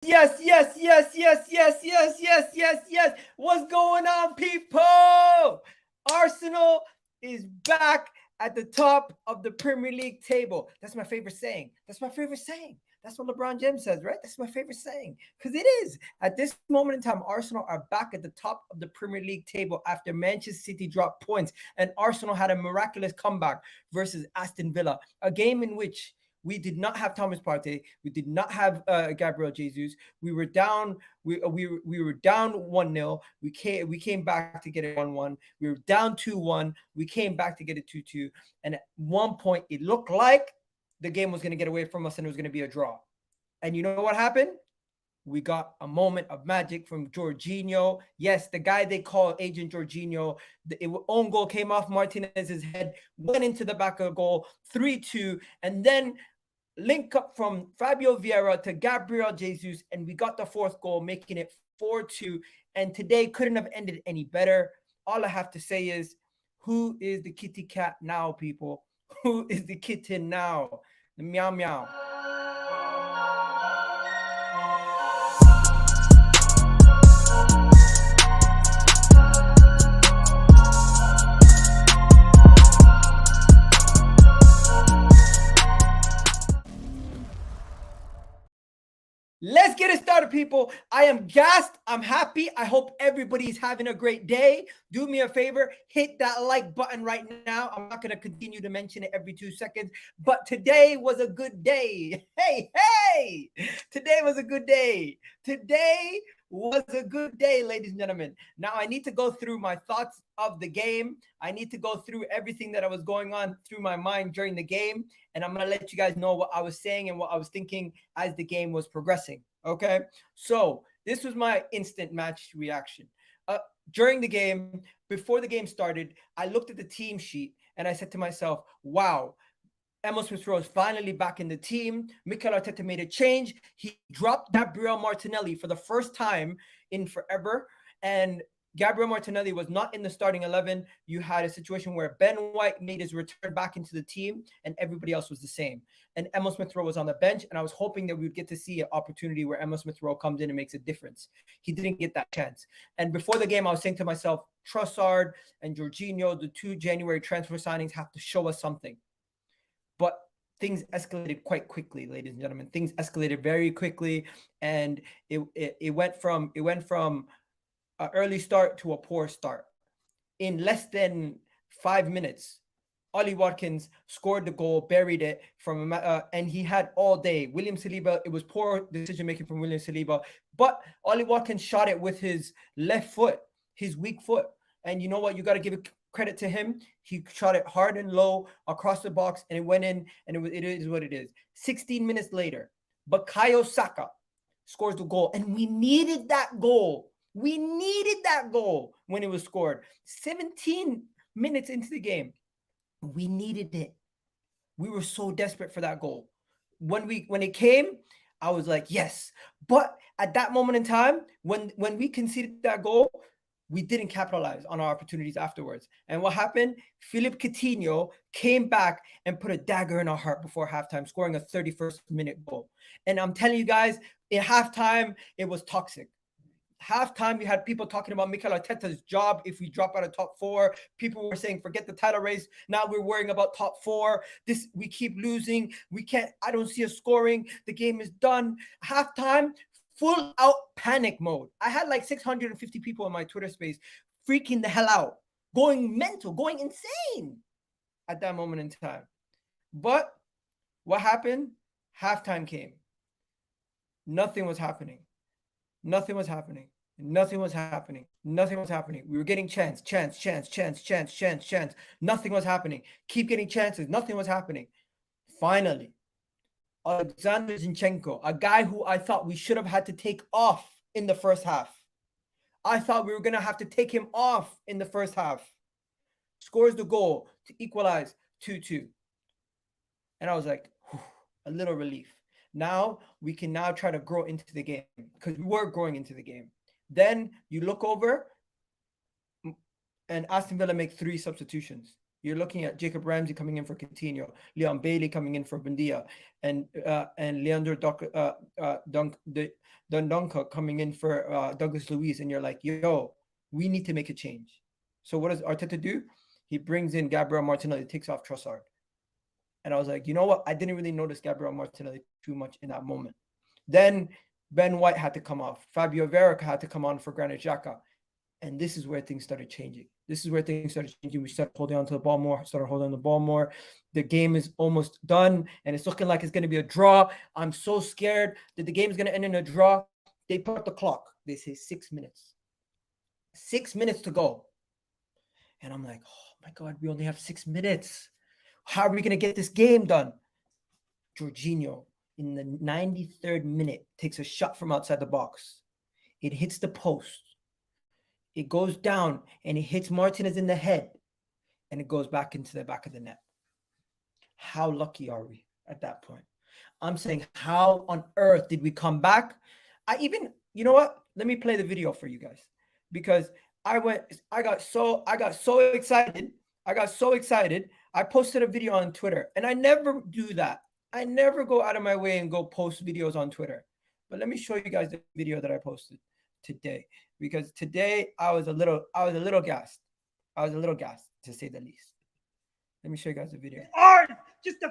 Yes. What's going on, people? Arsenal is back at the top of the Premier League table. That's my favorite saying. That's what LeBron James says, right? That's my favorite saying. Because it is. At this moment in time, Arsenal are back at the top of the Premier League table after Manchester City dropped points. And Arsenal had a miraculous comeback versus Aston Villa, a game in which we did not have Thomas Partey. We did not have Gabriel Jesus. We were down. We were down 1-0. We came back to get it 1-1. We were down 2-1. We came back to get it 2-2. And at one point, it looked like the game was going to get away from us and it was going to be a draw. And you know what happened? We got a moment of magic from Jorginho. Yes, the guy they call Agent Jorginho. The own goal came off Martinez's head, went into the back of the goal, 3-2, and then link up from Fabio Vieira to Gabriel Jesus, and we got the fourth goal, making it 4-2. And today couldn't have ended any better. All I have to say is, who is the kitty cat now, people? Who is the kitten now? The meow meow. Let's get it started, people. I am gassed. I'm happy. I hope everybody's having a great day. Do me a favor, hit that like button right now. I'm not going to continue to mention it every 2 seconds, but today was a good day. Hey, today was a good day. Today was a good day, ladies and gentlemen. Now I need to go through my thoughts of the game. I need to go through everything that was going on through my mind during the game. And I'm going to let you guys know what I was saying and what I was thinking as the game was progressing. Okay. So this was my instant match reaction. During the game, before the game started, I looked at the team sheet and I said to myself, wow, Emile Smith-Rowe is finally back in the team. Mikel Arteta made a change. He dropped Gabriel Martinelli for the first time in forever. And Gabriel Martinelli was not in the starting 11. You had a situation where Ben White made his return back into the team and everybody else was the same. And Emile Smith-Rowe was on the bench, and I was hoping that we would get to see an opportunity where Emile Smith-Rowe comes in and makes a difference. He didn't get that chance. And before the game, I was saying to myself, Trossard and Jorginho, the 2 January transfer signings, have to show us something. But things escalated quite quickly, ladies and gentlemen. Things escalated very quickly, and it went from an early start to a poor start. In less than 5 minutes, Ollie Watkins scored the goal, buried it from, and he had all day. William Saliba, it was poor decision making from William Saliba, but Ollie Watkins shot it with his left foot, his weak foot. And you know what? You got to give credit to him. He shot it hard and low across the box, and it went in, and it is what it is. 16 minutes later, Bukayo Saka scores the goal, and we needed that goal. We needed that goal when it was scored. 17 minutes into the game. We needed it. We were so desperate for that goal. When it came, I was like, yes. But at that moment in time, when we conceded that goal, we didn't capitalize on our opportunities afterwards. And what happened? Philippe Coutinho came back and put a dagger in our heart before halftime, scoring a 31st minute goal. And I'm telling you guys, in halftime, it was toxic. Halftime, we had people talking about Mikel Arteta's job if we drop out of top 4. People were saying, forget the title race. Now we're worrying about top 4. We keep losing. We can't, I don't see us scoring. The game is done. Halftime, full out panic mode. I had like 650 people in my Twitter space freaking the hell out, going mental, going insane at that moment in time. But what happened? Halftime came. Nothing was happening. Nothing was happening. Nothing was happening. Nothing was happening. We were getting chance. Nothing was happening. Keep getting chances. Nothing was happening. Finally, Alexander Zinchenko, a guy who I thought we should have had to take off in the first half. I thought we were going to have to take him off in the first half. Scores the goal to equalize 2-2. And I was like, a little relief. Now we can now try to grow into the game because we were growing into the game. Then you look over and Aston Villa make 3 substitutions. You're looking at Jacob Ramsey coming in for Coutinho, Leon Bailey coming in for Bundia, and Leandro Dundonka coming in for Douglas Luiz, and you're like, yo, we need to make a change. So what does Arteta do? He brings in Gabriel Martinelli, takes off Trossard. And I was like, you know what? I didn't really notice Gabriel Martinelli too much in that moment. Then Ben White had to come off. Fabio Vieira had to come on for Granit Xhaka. And this is where things started changing. This is where things started changing. We started holding on to the ball more, started holding on the ball more. The game is almost done, and it's looking like it's going to be a draw. I'm so scared that the game is going to end in a draw. They put up the clock. They say 6 minutes. 6 minutes to go. And I'm like, oh my God, we only have 6 minutes. How are we going to get this game done? Jorginho, in the 93rd minute, takes a shot from outside the box. It hits the post. It goes down and it hits Martinez in the head, and it goes back into the back of the net. How lucky are we at that point? I'm saying, how on earth did we come back? You know what? Let me play the video for you guys, because I got so excited. I posted a video on Twitter, and I never do that. I never go out of my way and go post videos on Twitter. But let me show you guys the video that I posted today, because today I was a little gassed. I was a little gassed, to say the least. Let me show you guys the video. Ours, just a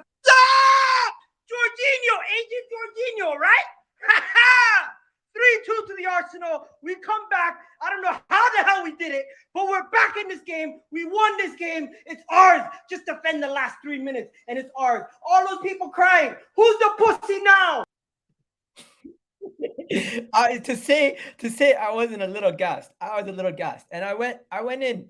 Jorginho, agent Jorginho, right? 3-2 to the Arsenal. We come back. I don't know how the hell we did it, but we're back in this game. We won this game. It's ours. Just defend the last 3 minutes, and it's ours. All those people crying, who's the pussy now? To say I wasn't a little gassed. I was a little gassed, and I went in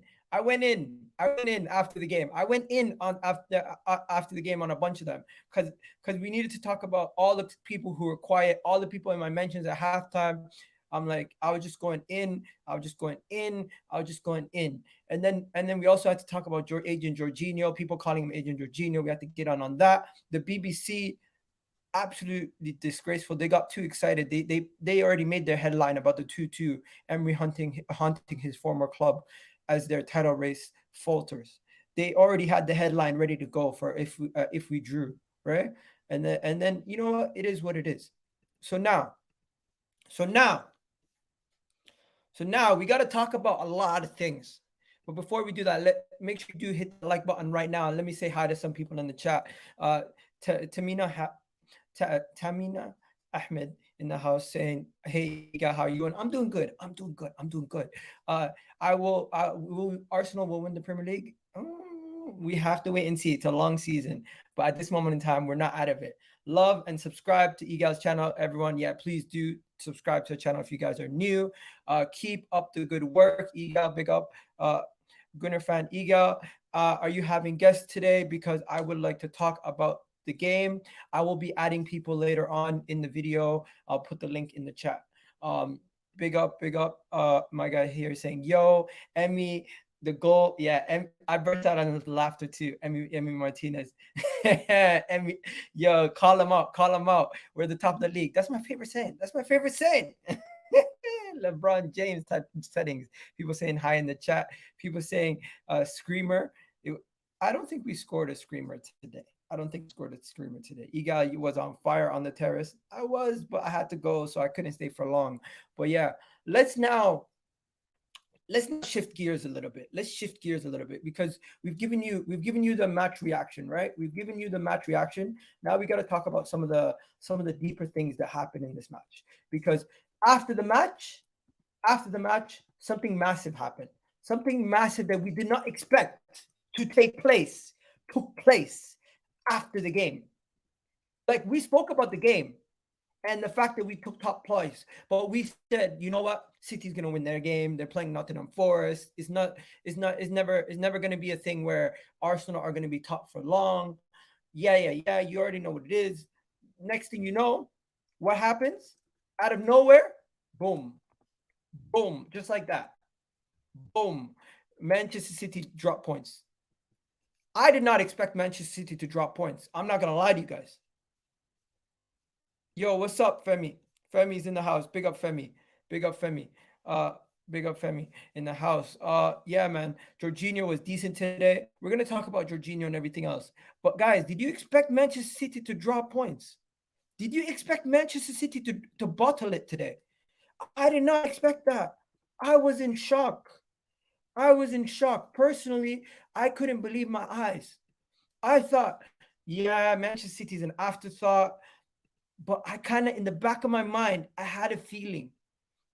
after the game. I went in on after the game on a bunch of them, because we needed to talk about all the people who were quiet, all the people in my mentions at halftime. I'm like, I was just going in, and then we also had to talk about Agent Jorginho, people calling him Agent Jorginho. We had to get on that. The BBC, absolutely disgraceful. They got too excited. They already made their headline about the 2-2, Emery haunting his former club as their title race falters. They already had the headline ready to go for if we drew, right? And then you know what? It is what it is. So now we got to talk about a lot of things. But before we do that, make sure you do hit the like button right now. And let me say hi to some people in the chat. Tamina Ahmed in the house saying, "Hey, Egal, how are you doing?" I'm doing good. Arsenal will win the Premier League. We have to wait and see. It's a long season, but at this moment in time, we're not out of it. Love and subscribe to Egal's channel, everyone. Yeah, please do subscribe to the channel if you guys are new. Keep up the good work, Egal. Big up, Gunnar fan Egal. Are you having guests today? Because I would like to talk about the game. I will be adding people later on in the video. I'll put the link in the chat. Big up. My guy here saying, yo, Emi, the goal. Yeah, I burst out on laughter too. Emi Martinez. Emi, yo, call him out. We're the top of the league. That's my favorite saying. LeBron James type settings. People saying hi in the chat. People saying screamer. I don't think we scored a screamer today. Egal was on fire on the terrace. I was, but I had to go, so I couldn't stay for long. But yeah, let's now shift gears a little bit. Because we've given you the match reaction, right? Now we got to talk about some of the deeper things that happened in this match. Because after the match, something massive happened. Something massive that we did not expect to take place took place after the game. Like, we spoke about the game and the fact that we took top place, but we said, you know what, City's gonna win their game. They're playing Nottingham Forest. It's never gonna be a thing where Arsenal are gonna be top for long. Yeah. You already know what it is. Next thing you know, what happens? Out of nowhere, boom, just like that. Boom. Manchester City drop points. I did not expect Manchester City to drop points. I'm not going to lie to you guys. Yo, what's up, Femi? Femi's in the house. Big up, Femi. Big up Femi in the house. Yeah, man. Jorginho was decent today. We're gonna talk about Jorginho and everything else. But guys, did you expect Manchester City to drop points? Did you expect Manchester City to bottle it today? I did not expect that. I was in shock. I was in shock. Personally, I couldn't believe my eyes. I thought, yeah, Manchester City is an afterthought. But I kind of, in the back of my mind, I had a feeling.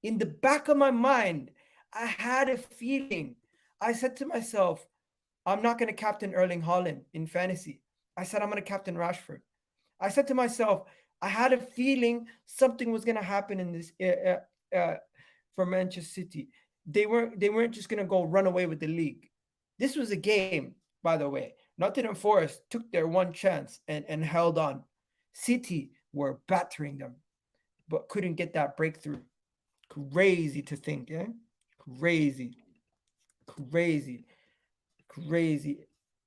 In the back of my mind, I had a feeling. I said to myself, I'm not going to captain Erling Haaland in fantasy. I said, I'm going to captain Rashford. I said to myself, I had a feeling something was going to happen in this for Manchester City. They weren't just going to go run away with the league. This was a game, by the way. Nottingham Forest took their one chance and held on. City were battering them, but couldn't get that breakthrough. Crazy to think, yeah? Crazy.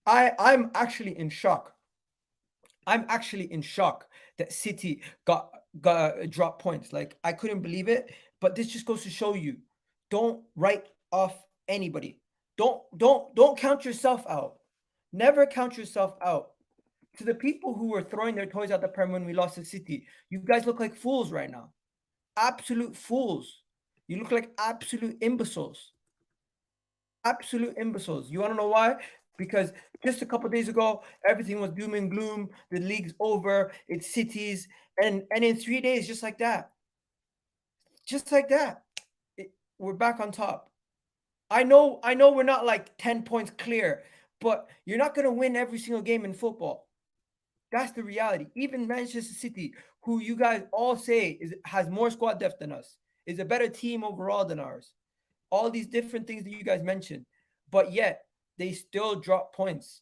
I'm actually in shock. I'm actually in shock that City got drop points. Like, I couldn't believe it. But this just goes to show you, don't write off anybody. Don't count yourself out. Never count yourself out. To the people who were throwing their toys at the Prem when we lost to City, you guys look like fools right now. Absolute fools. You look like absolute imbeciles. Absolute imbeciles. You want to know why? Because just a couple of days ago, everything was doom and gloom. The league's over. It's Cities. And in 3 days, just like that, we're back on top. I know we're not like 10 points clear, but you're not going to win every single game in football. That's the reality. Even Manchester City, who you guys all say has more squad depth than us, is a better team overall than ours. All these different things that you guys mentioned, but yet they still drop points.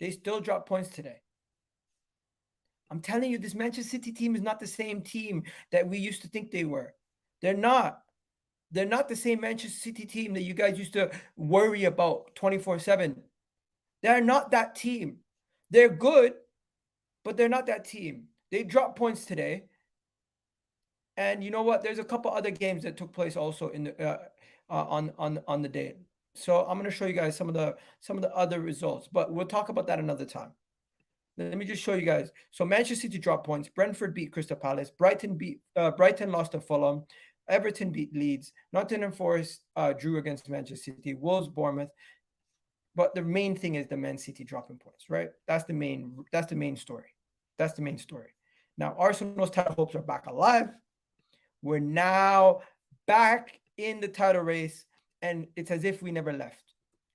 They still drop points today. I'm telling you, this Manchester City team is not the same team that we used to think they were. They're not. They're not the same Manchester City team that you guys used to worry about 24/7. They're not that team. They're good, but they're not that team. They dropped points today. And you know what? There's a couple other games that took place also in the on the day. So I'm going to show you guys some of the other results, but we'll talk about that another time. Let me just show you guys. So Manchester City dropped points. Brentford beat Crystal Palace. Brighton lost to Fulham. Everton beat Leeds. Nottingham Forest drew against Manchester City. Wolves, Bournemouth. But the main thing is the Man City dropping points, right? That's the main story. That's the main story. Now Arsenal's title hopes are back alive. We're now back in the title race, and it's as if we never left.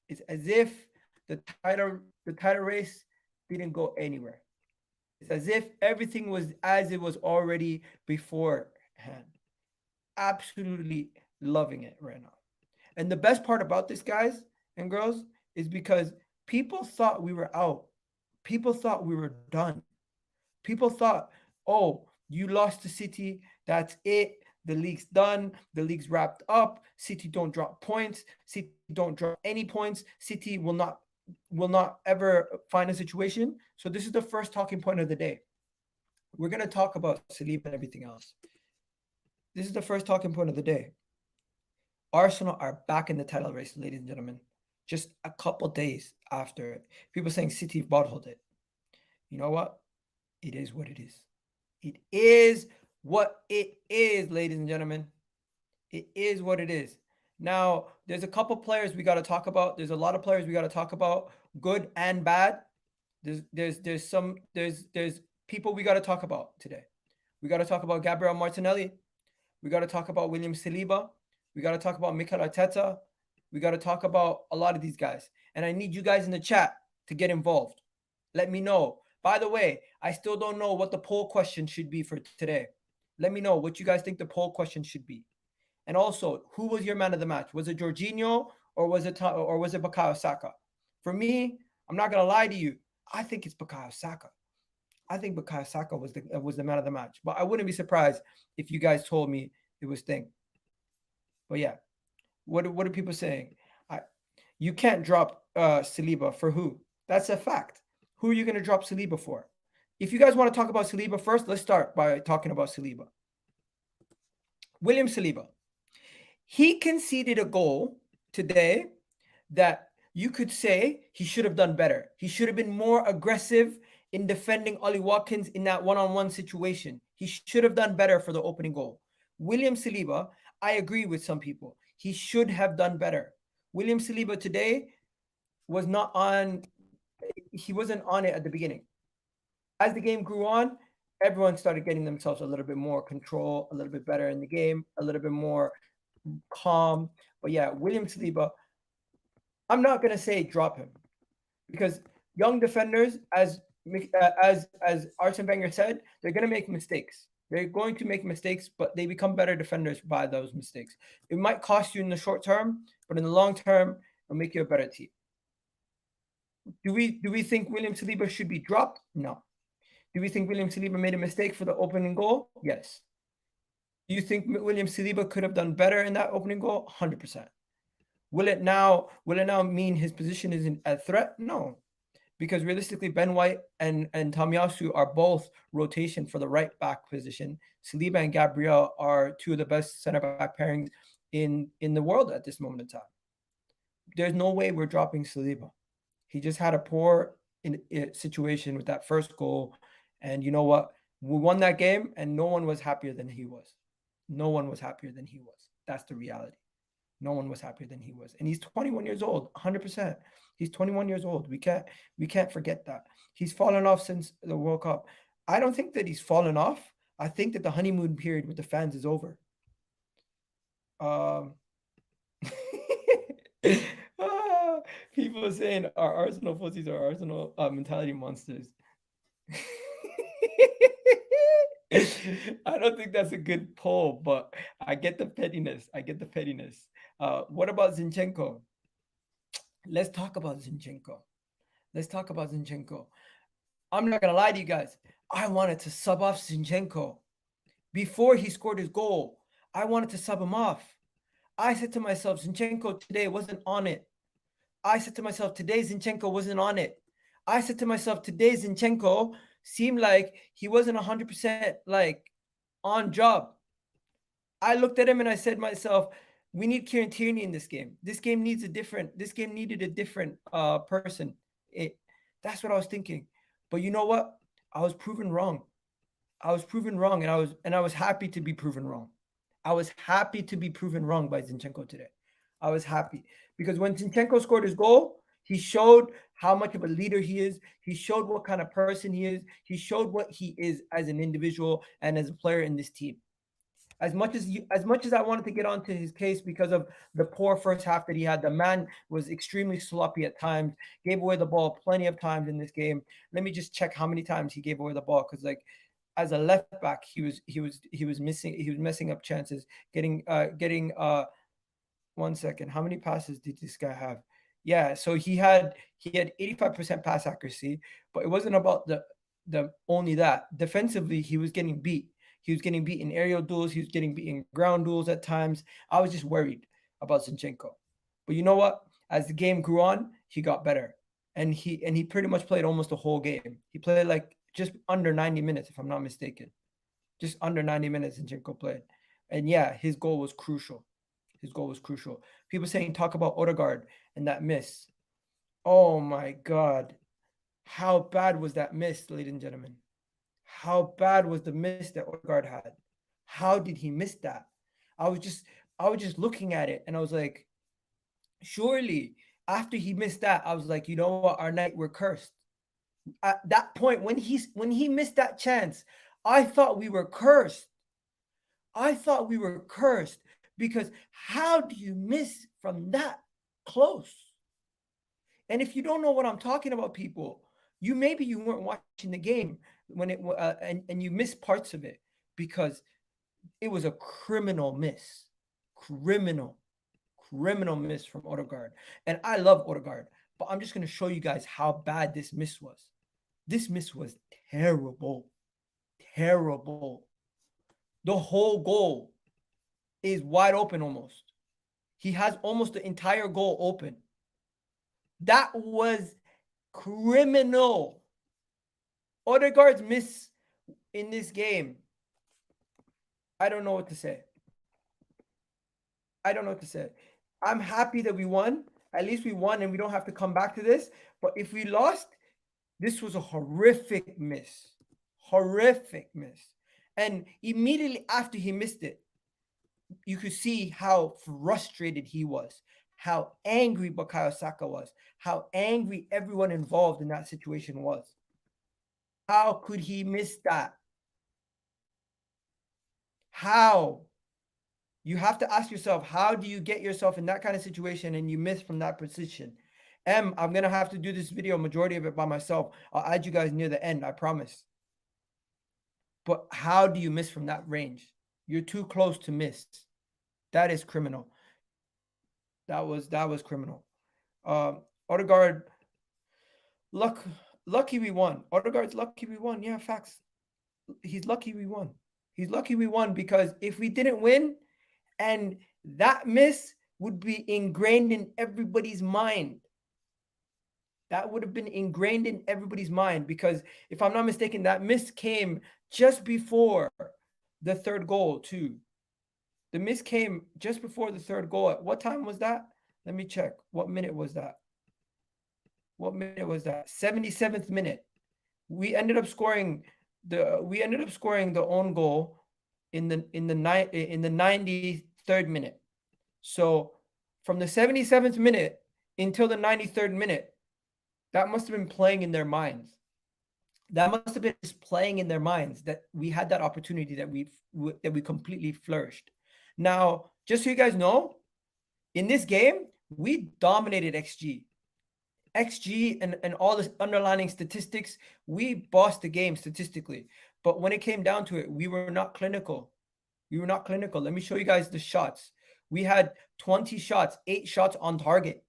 It's as if the title race didn't go anywhere. It's as if everything was as it was already beforehand. Absolutely loving it right now. And the best part about this, guys and girls, is because people thought we were out. People thought we were done. People thought, oh, you lost to City, that's it. The league's done. The league's wrapped up. City don't drop points. City don't drop any points. City will not ever find a situation. So this is the first talking point of the day. We're going to talk about Saliba and everything else. This is the first talking point of the day. Arsenal are back in the title race, ladies and gentlemen. Just a couple days after it. People saying City bottled it. You know what? It is what it is. It is what it is, ladies and gentlemen. It is what it is. Now, there's a couple players we got to talk about. There's a lot of players we got to talk about, good and bad. There's people we got to talk about today. We got to talk about Gabriel Martinelli. We got to talk about William Saliba. We got to talk about Mikel Arteta. We got to talk about a lot of these guys. And I need you guys in the chat to get involved. Let me know. By the way, I still don't know what the poll question should be for today. Let me know what you guys think the poll question should be. And also, who was your man of the match? Was it Jorginho or was it Bukayo Saka? For me, I'm not gonna lie to you. I think it's Bukayo Saka. I think Bukayo Saka was the man of the match. But I wouldn't be surprised if you guys told me it was Thing. But yeah, what are people saying? You can't drop Saliba for who? That's a fact. Who are you going to drop Saliba for? If you guys want to talk about Saliba first, let's start by talking about Saliba. William Saliba. He conceded a goal today that you could say he should have done better. He should have been more aggressive in defending Ollie Watkins in that one-on-one situation. He should have done better for the opening goal. William Saliba, I agree with some people. He should have done better. William Saliba today was not on, he wasn't on it at the beginning. As the game grew on, everyone started getting themselves a little bit more control, a little bit better in the game, a little bit more calm. But yeah, William Saliba, I'm not gonna say drop him because young defenders, as Arsene Wenger said, they're gonna make mistakes. They're going to make mistakes, but they become better defenders by those mistakes. It might cost you in the short term, but in the long term, it'll make you a better team. Do we think William Saliba should be dropped? No. Do we think William Saliba made a mistake for the opening goal? Yes. Do you think William Saliba could have done better in that opening goal? 100%. Will it now mean his position isn't a threat? No. Because realistically, Ben White and Tomiyasu are both rotation for the right back position. Saliba and Gabriel are two of the best center back pairings in the world at this moment in time. There's no way we're dropping Saliba. He just had a poor situation with that first goal. And you know what? We won that game and no one was happier than he was. No one was happier than he was. That's the reality. No one was happier than he was. And he's 21 years old, 100%. He's 21 years old. We can't forget that. He's fallen off since the World Cup. I don't think that he's fallen off. I think that the honeymoon period with the fans is over. People are saying our Arsenal pussies are Arsenal mentality monsters. I don't think that's a good poll, but I get the pettiness. What about Zinchenko? Let's talk about Zinchenko. I'm not going to lie to you guys. I wanted to sub off Zinchenko. Before he scored his goal, I wanted to sub him off. I said to myself, Zinchenko today wasn't on it. I said to myself, today Zinchenko wasn't on it. I said to myself, today Zinchenko seemed like he wasn't 100% like on job. I looked at him and I said to myself, we need Kieran Tierney in this game. This game needed a different person. That's what I was thinking. But you know what? I was proven wrong. And I was happy to be proven wrong. I was happy to be proven wrong by Zinchenko today. I was happy because when Zinchenko scored his goal, he showed how much of a leader he is. He showed what kind of person he is. He showed what he is as an individual and as a player in this team. As much as I wanted to get onto his case because of the poor first half that he had, the man was extremely sloppy at times, gave away the ball plenty of times in this game. Let me just check how many times he gave away the ball, because like as a left back, he was messing up chances. Getting 1 second. How many passes did this guy have? Yeah, so he had 85% pass accuracy, but it wasn't about the only that. Defensively, he was getting beat. He was getting beat in aerial duels. He was getting beat in ground duels at times. I was just worried about Zinchenko. But you know what? As the game grew on, he got better. And he pretty much played almost the whole game. He played like just under 90 minutes, if I'm not mistaken. Just under 90 minutes Zinchenko played. And yeah, his goal was crucial. People saying talk about Odegaard and that miss. Oh my God. How bad was that miss, ladies and gentlemen? How bad was the miss that Odegaard had? How did he miss that? I was just looking at it and I was like, surely after he missed that, I was like, you know what, our night, we're cursed. At that point, when he missed that chance, I thought we were cursed. Because how do you miss from that close? And if you don't know what I'm talking about, people, you weren't watching the game when it and you missed parts of it because it was a criminal miss. Criminal miss from Odegaard. And I love Odegaard, but I'm just going to show you guys how bad this miss was. This miss was terrible. The whole goal is wide open almost. He has almost the entire goal open. That was criminal. Odegaard's miss in this game, I don't know what to say. I don't know what to say. I'm happy that we won. At least we won and we don't have to come back to this. But if we lost, this was a horrific miss. Horrific miss. And immediately after he missed it, you could see how frustrated he was, how angry Bukayo Saka was, how angry everyone involved in that situation was. How could he miss that? How? You have to ask yourself, how do you get yourself in that kind of situation and you miss from that position? I'm going to have to do this video, majority of it by myself. I'll add you guys near the end, I promise. But how do you miss from that range? You're too close to miss. That is criminal. That was criminal. Odegaard, lucky we won. Odegaard's lucky we won. Yeah, facts. He's lucky we won. He's lucky we won because if we didn't win, and that miss would be ingrained in everybody's mind. That would have been ingrained in everybody's mind because if I'm not mistaken, that miss came just before the third goal too. The miss came just before the third goal. At what time was that? Let me check. What minute was that? What minute was that? 77th minute. We ended up scoring the own goal in the 93rd minute. So from the 77th minute until the 93rd minute, that must have been playing in their minds. That must have been just playing in their minds that we had that opportunity that we completely flourished. Now, just so you guys know, in this game, we dominated XG. XG and all this underlining statistics, we bossed the game statistically. But when it came down to it, we were not clinical. We were not clinical. Let me show you guys the shots. We had 20 shots, 8 shots on target.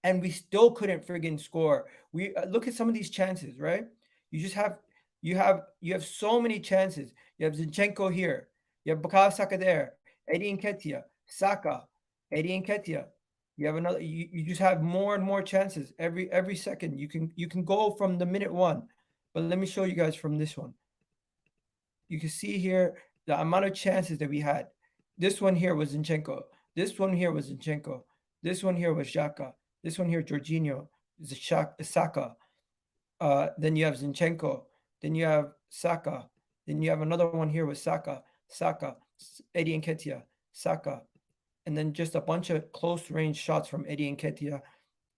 And we still couldn't friggin' score. We look at some of these chances, right? You have so many chances. You have Zinchenko here. You have Bukayo Saka there. Nketiah, Saka, Nketiah. You have another. You just have more and more chances every second. You can go from the minute one, but let me show you guys from this one. You can see here the amount of chances that we had. This one here was Zinchenko. This one here was Zinchenko. This one here was xhaka. This one here, Jorginho, Saka. Then you have Zinchenko. Then you have Saka. Then you have another one here with Saka, Nketiah, Saka. And then just a bunch of close range shots from Nketiah.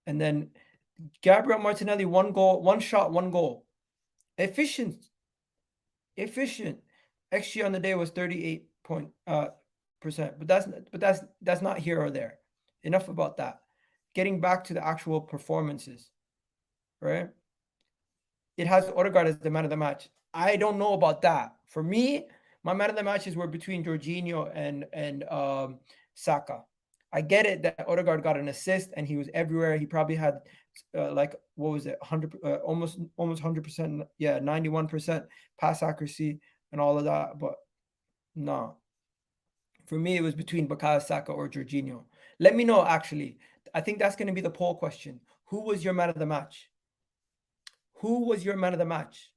And then Gabriel Martinelli, 1 goal, 1 shot, 1 goal. Efficient. XG on the day was 38%. But that's not here or there. Enough about that. Getting back to the actual performances, right? It has Odegaard as the man of the match. I don't know about that. For me, my man of the matches were between Jorginho and Saka. I get it that Odegaard got an assist and he was everywhere. He probably had what was it, 100, almost 100%, 91% pass accuracy and all of that. But no, for me it was between Bukayo Saka or Jorginho. Let me know. Actually, I think that's going to be the poll question. Who was your man of the match? Who was your man of the match?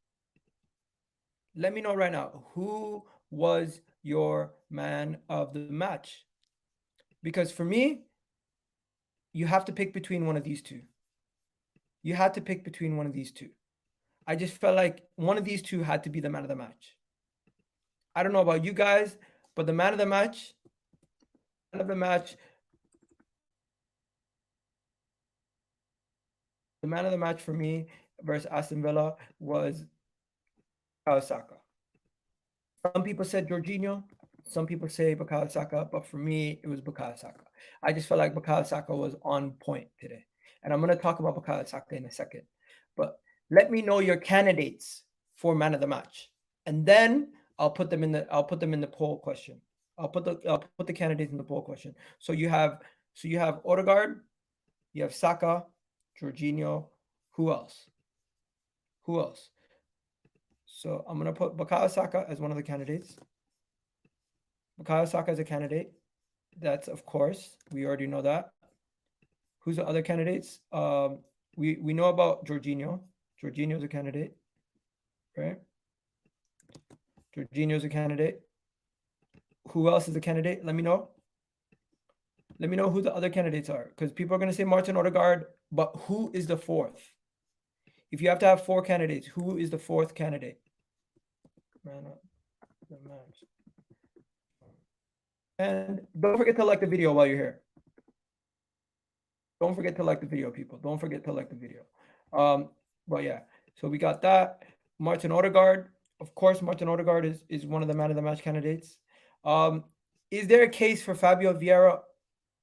Let me know right now. Who was your man of the match? Because for me, you have to pick between one of these two. You had to pick between one of these two. I just felt like one of these two had to be the man of the match. I don't know about you guys, but the man of the match for me versus Aston Villa was Saka. Some people said Jorginho, some people say Bukayo Saka, but for me, it was Bukayo Saka. I just felt like Bukayo Saka was on point today. And I'm going to talk about Bukayo Saka in a second. But let me know your candidates for man of the match. And then I'll put them in the poll question. I'll put the candidates in the poll question. So you have Odegaard, you have Saka, Jorginho. Who else? So I'm going to put Bukayo Saka as one of the candidates. Bukayo Saka as a candidate. That's, of course, we already know that. Who's the other candidates? We know about Jorginho. Jorginho's a candidate, right? Jorginho's a candidate. Who else is a candidate? Let me know. Let me know who the other candidates are, because people are going to say Martin Odegaard, but who is the fourth? If you have to have 4 candidates, who is the 4th candidate? Man up the match. And don't forget to like the video while you're here. Don't forget to like the video, people. Don't forget to like the video. But yeah, so we got that. Martin Odegaard. Of course, Martin Odegaard is one of the man of the match candidates. Is there a case for Fabio Vieira?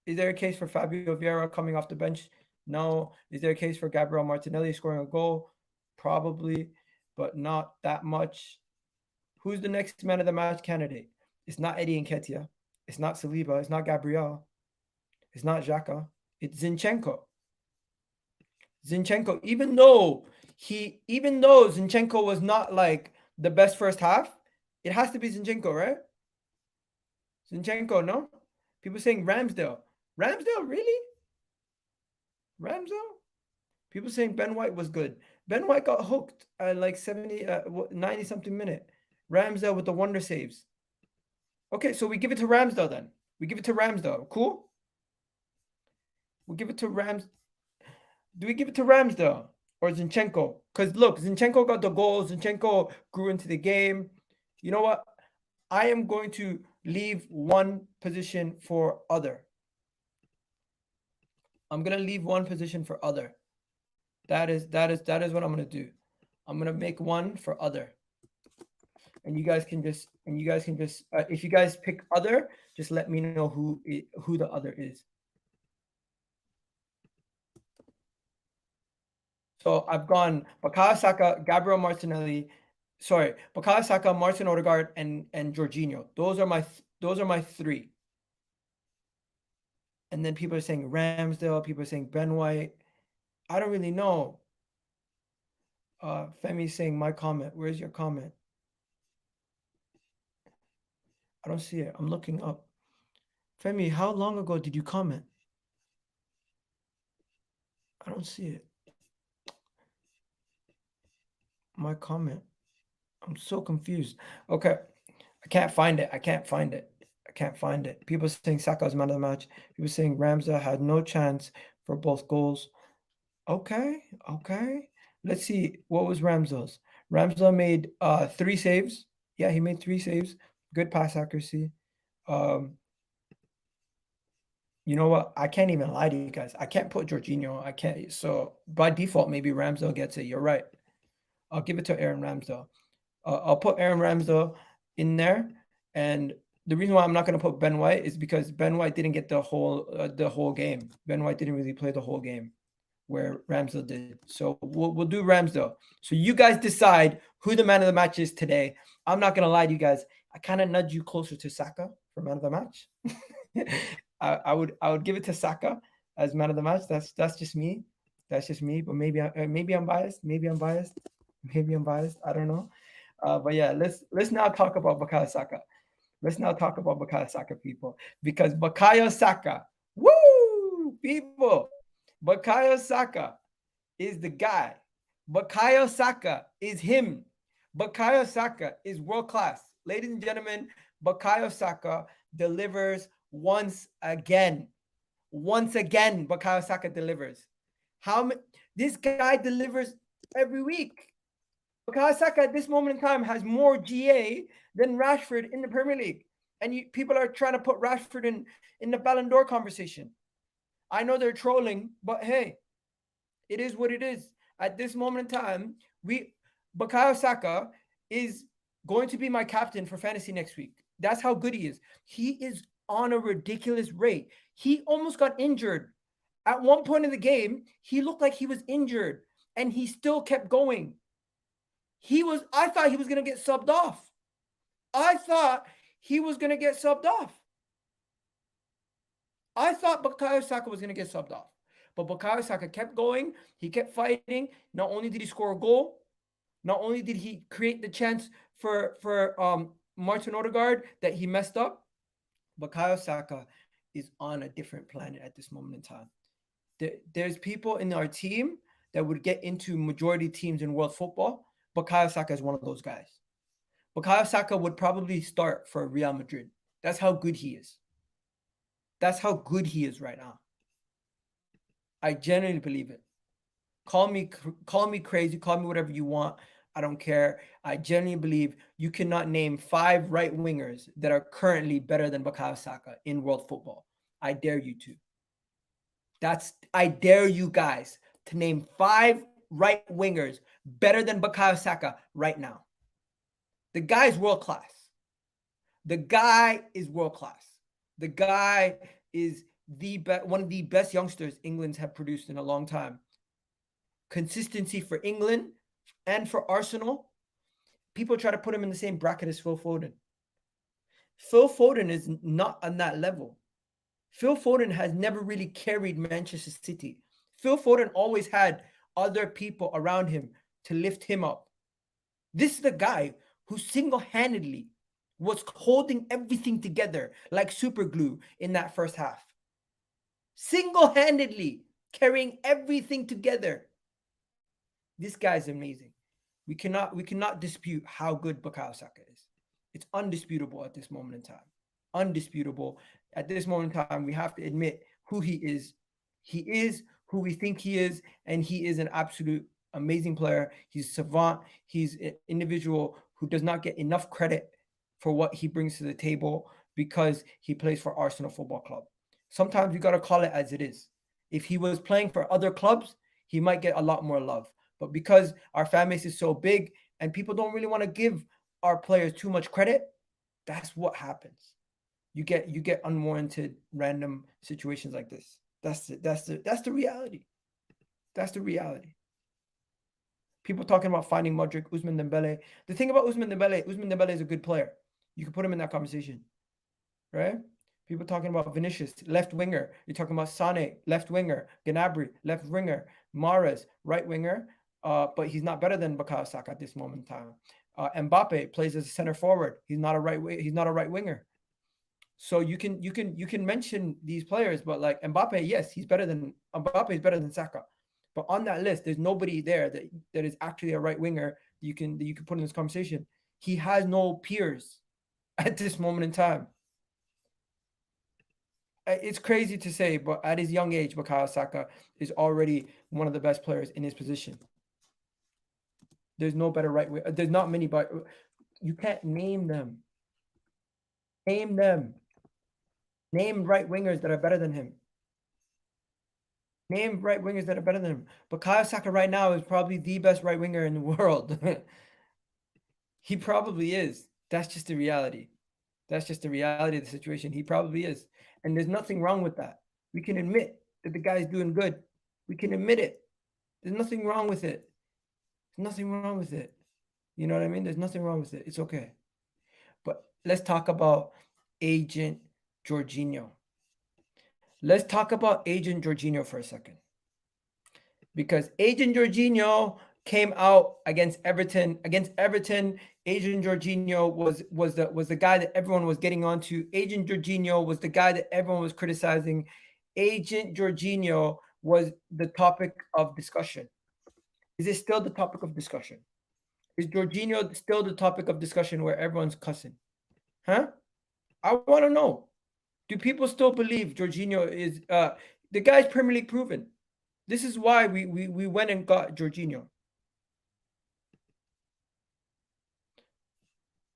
Is there a case for Fabio Vieira coming off the bench? No. Is there a case for Gabriel Martinelli scoring a goal? Probably, but not that much. Who's the next man of the match candidate? It's not Eddie Nketiah. It's not Saliba. It's not Gabriel. It's not xhaka. It's Zinchenko. Zinchenko, even though Zinchenko was not like the best first half, it has to be Zinchenko, right? Zinchenko, no? People saying Ramsdale. Ramsdale, really? Ramsdale? People saying Ben White was good. Ben White got hooked at like 90 something minute. Ramsdale with the wonder saves. Okay, so we give it to Ramsdale then. We give it to Ramsdale. Cool? We give it to Rams. Do we give it to Ramsdale or Zinchenko? Because look, Zinchenko got the goals. Zinchenko grew into the game. You know what? I am going to leave one position for other. I'm gonna leave one position for other. That is what I'm gonna do. I'm gonna make one for other. And you guys can just if you guys pick other, just let me know who the other is. So I've gone Bukayo Saka, Gabriel Martinelli, Bukayo Saka, Martin Odegaard, and Jorginho. Those are my 3. And then people are saying Ramsdale, people are saying Ben White. I don't really know. Femi's saying my comment. Where's your comment? I don't see it. I'm looking up. Femi, how long ago did you comment? I don't see it. My comment. I'm so confused. Okay. I can't find it. People saying Saka was man of the match. People saying Ramsdale had no chance for both goals. Okay. Let's see. What was Ramsdale's? Ramsdale made 3 saves. Yeah, he made 3 saves. Good pass accuracy. You know what? I can't even lie to you guys. I can't put Jorginho. I can't. So by default, maybe Ramsdale gets it. You're right. I'll give it to Aaron Ramsdale. I'll put Aaron Ramsdale in there. And the reason why I'm not going to put Ben White is because Ben White didn't get the whole game. Ben White didn't really play the whole game, where Ramsdale did. So we'll do Ramsdale. So you guys decide who the man of the match is today. I'm not going to lie to you guys. I kind of nudge you closer to Saka for man of the match. I would give it to Saka as man of the match. That's just me. That's just me. But maybe I'm biased. I don't know. But yeah, let's now talk about Bukayo Saka. Let's now talk about Bukayo Saka, people, because Bukayo Saka, woo, people, Bukayo Saka is the guy. Bukayo Saka is him. Bukayo Saka is world class. Ladies and gentlemen, Bukayo Saka delivers once again. Once again, Bukayo Saka delivers. This guy delivers every week. Bukayo Saka at this moment in time has more GA than Rashford in the Premier League. And people are trying to put Rashford in the Ballon d'Or conversation. I know they're trolling, but hey, it is what it is. At this moment in time, Bukayo Saka is going to be my captain for fantasy next week. That's how good he is. He is on a ridiculous rate. He almost got injured. At one point in the game, he looked like he was injured, and he still kept going. I thought he was going to get subbed off. I thought Bukayo Saka was going to get subbed off. But Bukayo Saka kept going. He kept fighting. Not only did he score a goal, not only did he create the chance for Martin Odegaard that he messed up, Bukayo Saka is on a different planet at this moment in time. There's people in our team that would get into majority teams in world football. Bukayo Saka is one of those guys. Bukayo Saka would probably start for Real Madrid. That's how good he is. That's how good he is right now. I genuinely believe it. Call me crazy, call me whatever you want. I don't care. I genuinely believe you cannot name 5 right wingers that are currently better than Bukayo Saka in world football. I dare you to. I dare you guys to name 5 right wingers better than Bukayo Saka right now. The guy's world class. The guy is world class. The guy is one of the best youngsters England's have produced in a long time. Consistency for England and for Arsenal. People try to put him in the same bracket as Phil Foden. Phil Foden is not on that level. Phil Foden has never really carried Manchester City. Phil Foden always had other people around him to lift him up. This is the guy who single-handedly was holding everything together like super glue in that first half. Single-handedly carrying everything together. This guy's amazing. We cannot dispute how good Bukayo Saka is. It's undisputable at this moment in time. Undisputable. At this moment in time, we have to admit who he is. He is who we think he is, and he is an absolute amazing player. He's savant. He's an individual who does not get enough credit for what he brings to the table because he plays for Arsenal Football Club. Sometimes you got to call it as it is. If he was playing for other clubs, he might get a lot more love. But because our fan base is so big and people don't really want to give our players too much credit, that's what happens. You get unwarranted random situations like this. That's the reality. That's the reality. People talking about finding Modric, Ousmane Dembele. The thing about Ousmane Dembele is a good player. You can put him in that conversation, right? People talking about Vinicius, left winger. You're talking about Sane, left winger. Gnabry, left winger. Mahrez, right winger. But he's not better than Bukayo Saka at this moment in time. Mbappe plays as a center forward. He's not a right winger. So you can mention these players, but like Mbappe, yes, Mbappe is better than Saka. But on that list, there's nobody there that is actually a right winger that you can put in this conversation. He has no peers at this moment in time. It's crazy to say, but at his young age, Bukayo Saka is already one of the best players in his position. There's no better right winger. There's not many, but you can't name them. Name them. Name right wingers that are better than him. Name right wingers that are better than him. Bukayo Saka right now is probably the best right winger in the world. He probably is. That's just the reality. That's just the reality of the situation. He probably is. And there's nothing wrong with that. We can admit that the guy's doing good. We can admit it. There's nothing wrong with it. There's nothing wrong with it. You know what I mean? There's nothing wrong with it. It's okay. But let's talk about Agent Jorginho. Let's talk about Agent Jorginho for a second. Because Agent Jorginho came out against Everton. Against Everton, Agent Jorginho was the guy that everyone was getting onto. Agent Jorginho was the guy that everyone was criticizing. Agent Jorginho was the topic of discussion. Is it still the topic of discussion? Is Jorginho still the topic of discussion where everyone's cussing? Huh? I want to know. Do people still believe Jorginho is the guy's Premier League proven? This is why we went and got Jorginho.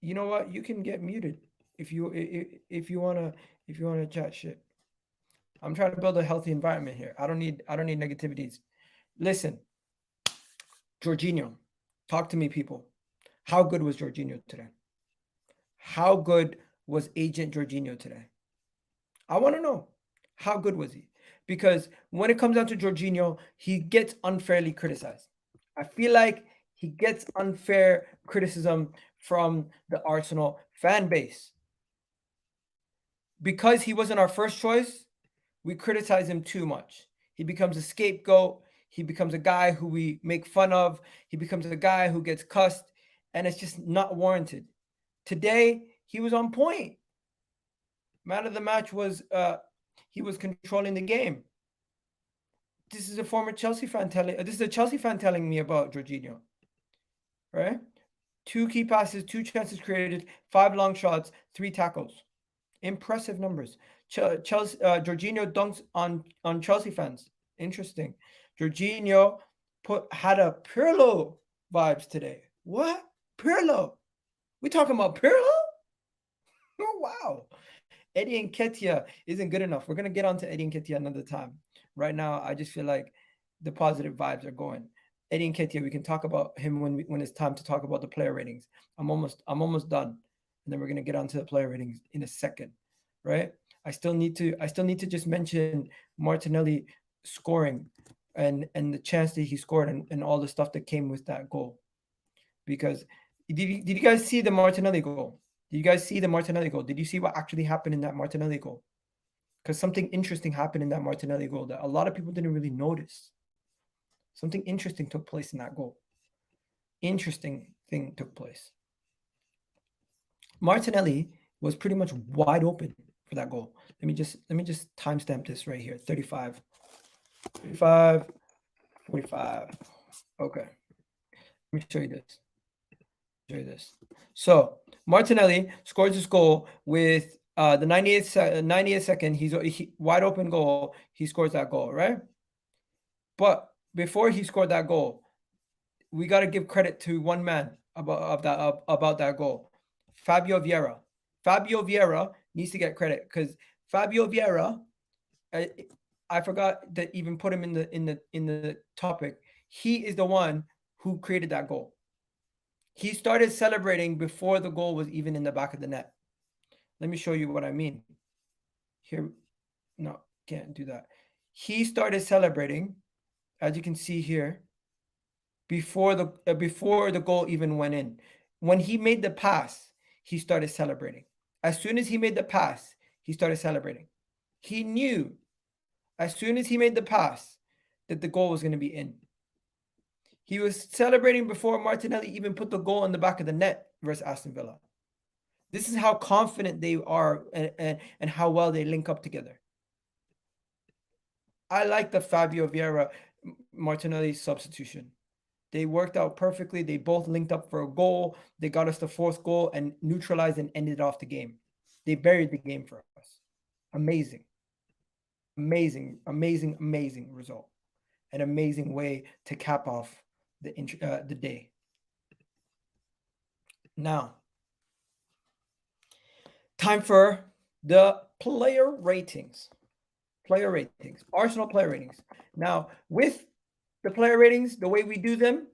You know what? You can get muted if you wanna chat shit. I'm trying to build a healthy environment here. I don't need negativities. Listen, Jorginho, talk to me, people. How good was Jorginho today? How good was Agent Jorginho today? I want to know, how good was he? Because when it comes down to Jorginho, he gets unfairly criticized. I feel like he gets unfair criticism from the Arsenal fan base. Because he wasn't our first choice, we criticize him too much. He becomes a scapegoat. He becomes a guy who we make fun of. He becomes a guy who gets cussed, and it's just not warranted. Today, he was on point. Man of the match was he was controlling the game. This is a former Chelsea fan telling me about Jorginho. Right? 2 key passes, 2 chances created, 5 long shots, 3 tackles. Impressive numbers. Chelsea, Jorginho dunks on Chelsea fans. Interesting. Jorginho had a Pirlo vibes today. What? Pirlo? We talking about Pirlo? Oh wow. Eddie Nketiah isn't good enough. We're gonna get onto Eddie Nketiah another time. Right now, I just feel like the positive vibes are going. Eddie Nketiah, we can talk about him when it's time to talk about the player ratings. I'm almost done, and then we're gonna get onto the player ratings in a second, right? I still need to just mention Martinelli scoring and the chance that he scored and all the stuff that came with that goal. Because did you guys see the Martinelli goal? Did you guys see the Martinelli goal? Did you see what actually happened in that Martinelli goal? Because something interesting happened in that Martinelli goal that a lot of people didn't really notice. Something interesting took place in that goal. Interesting thing took place. Martinelli was pretty much wide open for that goal. Let me just timestamp this right here. 35, 45. Okay. Let me show you this. So Martinelli scores his goal with the 98th second. He's wide open goal. He scores that goal, right? But before he scored that goal, we got to give credit to one man about that goal, Fabio Vieira. Fabio Vieira needs to get credit because Fabio Vieira, I forgot to even put him in the topic. He is the one who created that goal. He started celebrating before the goal was even in the back of the net. Let me show you what I mean. Here, no, can't do that. He started celebrating, as you can see here, before the goal even went in. When he made the pass, he started celebrating. As soon as he made the pass, he started celebrating. He knew as soon as he made the pass that the goal was going to be in. He was celebrating before Martinelli even put the goal in the back of the net versus Aston Villa. This is how confident they are and how well they link up together. I like the Fabio Vieira Martinelli substitution. They worked out perfectly. They both linked up for a goal. They got us the fourth goal and neutralized and ended off the game. They buried the game for us. Amazing. Amazing result. An amazing way to cap off the day. Now, time for the player ratings. Arsenal player ratings. Now, with the player ratings, the way we do them,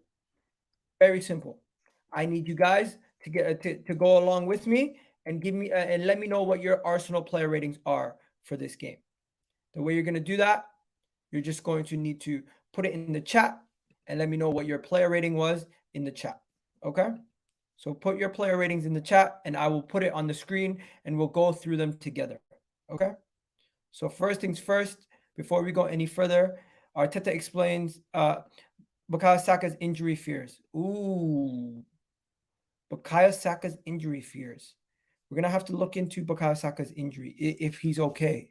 very simple. I need you guys to get to go along with me and give me and let me know what your Arsenal player ratings are for this game. The way you're going to do that, you're just going to need to put it in the chat and let me know what your player rating was in the chat. Okay? So put your player ratings in the chat and I will put it on the screen and we'll go through them together. Okay? So first things first, before we go any further, Arteta explains Bukayo Saka's injury fears. Ooh. Bukayo Saka's injury fears. We're going to have to look into Bukayo Saka's injury if he's okay.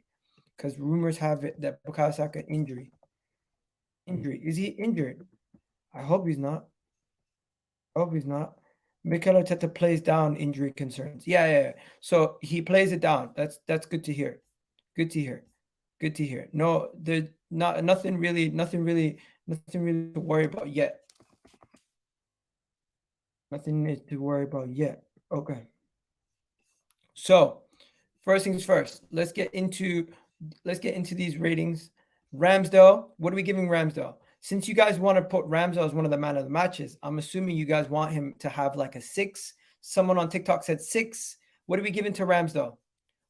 Because rumors have it that Bukayo Saka injury. Is he injured? I hope he's not. Mikel Arteta plays down injury concerns. Yeah. So he plays it down. That's good to hear. Good to hear. No, there's nothing really to worry about yet. Okay. So, first things first. Let's get into these ratings. Ramsdale, what are we giving Ramsdale? Since you guys want to put Ramsdale as one of the man of the matches, I'm assuming you guys want him to have like a 6. Someone on TikTok said 6. What are we giving to Ramsdale?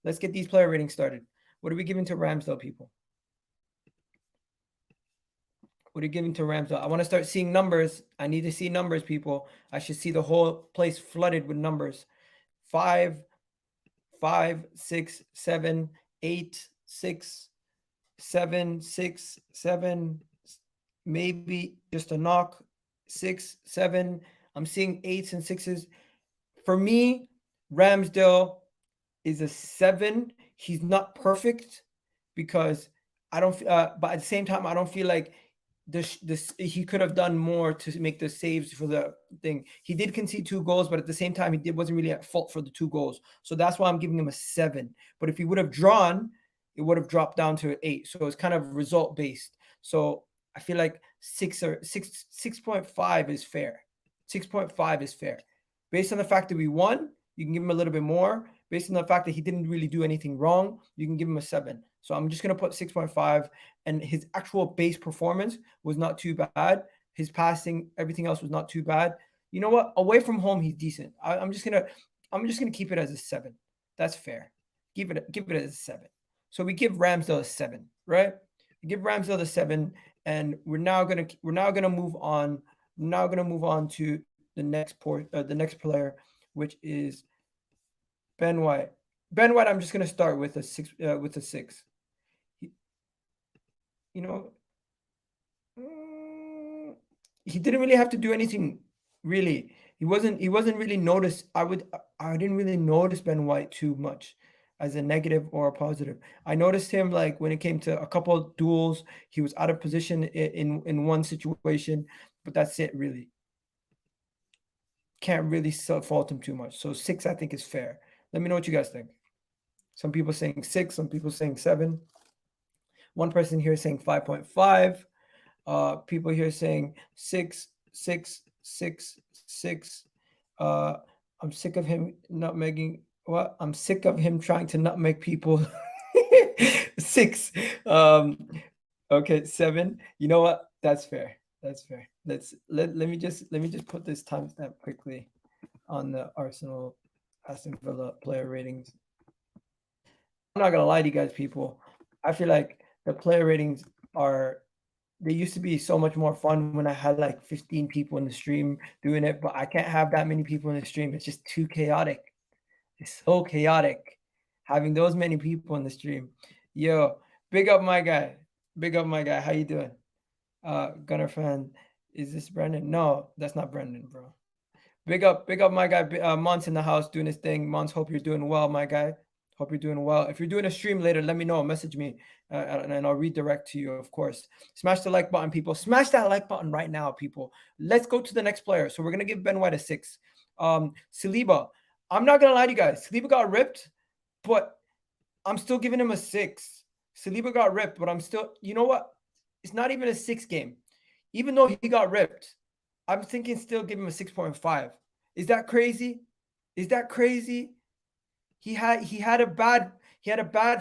Let's get these player ratings started. What are we giving to Ramsdale, people? What are you giving to Ramsdale? I want to start seeing numbers. I need to see numbers, people. I should see the whole place flooded with numbers. 5, 6, 7, 8, 6, 7, 6, 7, maybe just a knock. 6, 7. I'm seeing 8s and 6s. For me, Ramsdale is a 7. He's not perfect because I don't. But at the same time, I don't feel like he could have done more to make the saves for the thing. He did concede 2 goals, but at the same time, he wasn't really at fault for the 2 goals. So that's why I'm giving him a 7. But if he would have drawn, it would have dropped down to an 8. So it's kind of result based. So I feel like 6.5 is fair. 6.5 is fair. Based on the fact that we won, you can give him a little bit more. Based on the fact that he didn't really do anything wrong, you can give him a 7. So I'm just going to put 6.5. And his actual base performance was not too bad. His passing, everything else was not too bad. You know what? Away from home, he's decent. I'm just gonna keep it as a 7. That's fair. Give it as a 7. So we give Ramsdale a 7, right? We give Ramsdale a 7, and we're now gonna move on. We're now gonna move on to the next player, which is Ben White. Ben White, I'm just gonna start with a 6. You know, he didn't really have to do anything. Really, he wasn't really noticed. I didn't really notice Ben White too much as a negative or a positive. I noticed him like when it came to a couple of duels, he was out of position in one situation, but that's it really. Can't really fault him too much. So 6, I think, is fair. Let me know what you guys think. Some people saying 6, some people saying 7. One person here saying 5.5. People here saying 6. I'm sick of him nutmegging. What? I'm sick of him trying to nutmeg people. 6. Okay, 7. You know what? That's fair. That's fair. Let me just put this timestamp quickly on the Aston Villa player ratings. I'm not gonna lie to you guys, people. I feel like the player ratings they used to be so much more fun when I had like 15 people in the stream doing it, but I can't have that many people in the stream. It's just too chaotic. It's so chaotic having those many people in the stream. Yo, big up my guy. How you doing? Gunner fan. Is this Brendan? No, that's not Brendan, bro. Big up my guy. Mons in the house doing his thing. Mons, hope you're doing well, my guy. Hope you're doing well. If you're doing a stream later, let me know. Message me, and I'll redirect to you, of course. Smash the like button, people. Smash that like button right now, people. Let's go to the next player. So we're going to give Ben White a 6. Saliba. I'm not going to lie to you guys. Saliba got ripped, but I'm still giving him a 6. Saliba got ripped, but I'm still... You know what? It's not even a 6 game. Even though he got ripped, I'm thinking still give him a 6.5. Is that crazy? He had a bad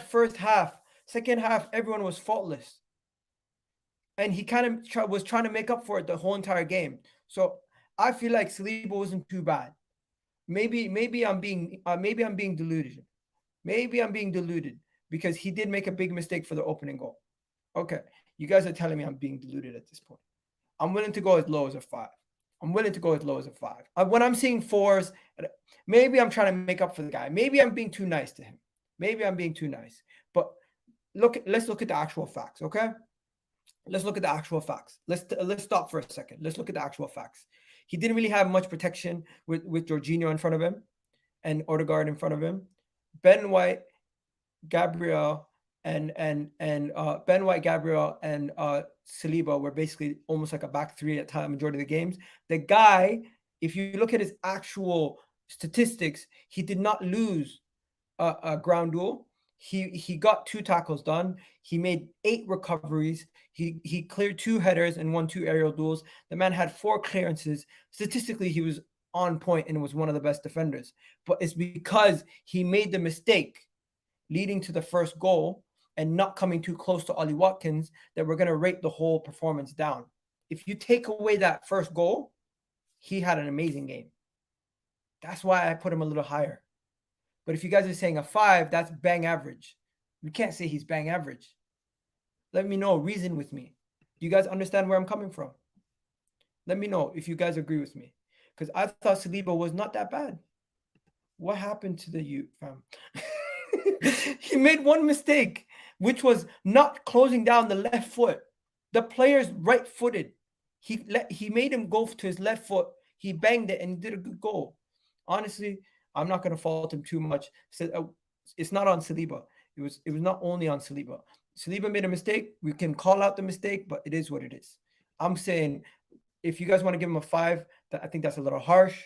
first half. Second half, everyone was faultless, and he kind of was trying to make up for it the whole entire game. So I feel like Saliba wasn't too bad. Maybe I'm being deluded. Maybe I'm being deluded because he did make a big mistake for the opening goal. Okay, you guys are telling me I'm being deluded at this point. I'm willing to go as low as a 5. When I'm seeing 4s, maybe I'm trying to make up for the guy. Maybe I'm being too nice to him. But let's look at the actual facts, okay? Let's look at the actual facts. Let's stop for a second. Let's look at the actual facts. He didn't really have much protection with Jorginho in front of him and Odegaard in front of him. Ben White, Gabriel, and Saliba were basically almost like a back 3 at time majority of the games. The guy, if you look at his actual statistics, he did not lose a ground duel. He got 2 tackles done. He made 8 recoveries. He cleared 2 headers and won 2 aerial duels. The man had 4 clearances. Statistically, he was on point and was one of the best defenders. But it's because he made the mistake leading to the first goal and not coming too close to Ollie Watkins that we're going to rate the whole performance down. If you take away that first goal, he had an amazing game. That's why I put him a little higher. But if you guys are saying a 5, that's bang average. You can't say he's bang average. Let me know. Reason with me. Do you guys understand where I'm coming from? Let me know if you guys agree with me. Because I thought Saliba was not that bad. What happened to the youth, fam? He made one mistake, which was not closing down the left foot. The player's right-footed. He made him go to his left foot. He banged it and he did a good goal. Honestly, I'm not going to fault him too much. It's not on Saliba. It was not only on Saliba. Saliba made a mistake. We can call out the mistake, but it is what it is. I'm saying if you guys want to give him a 5, I think that's a little harsh.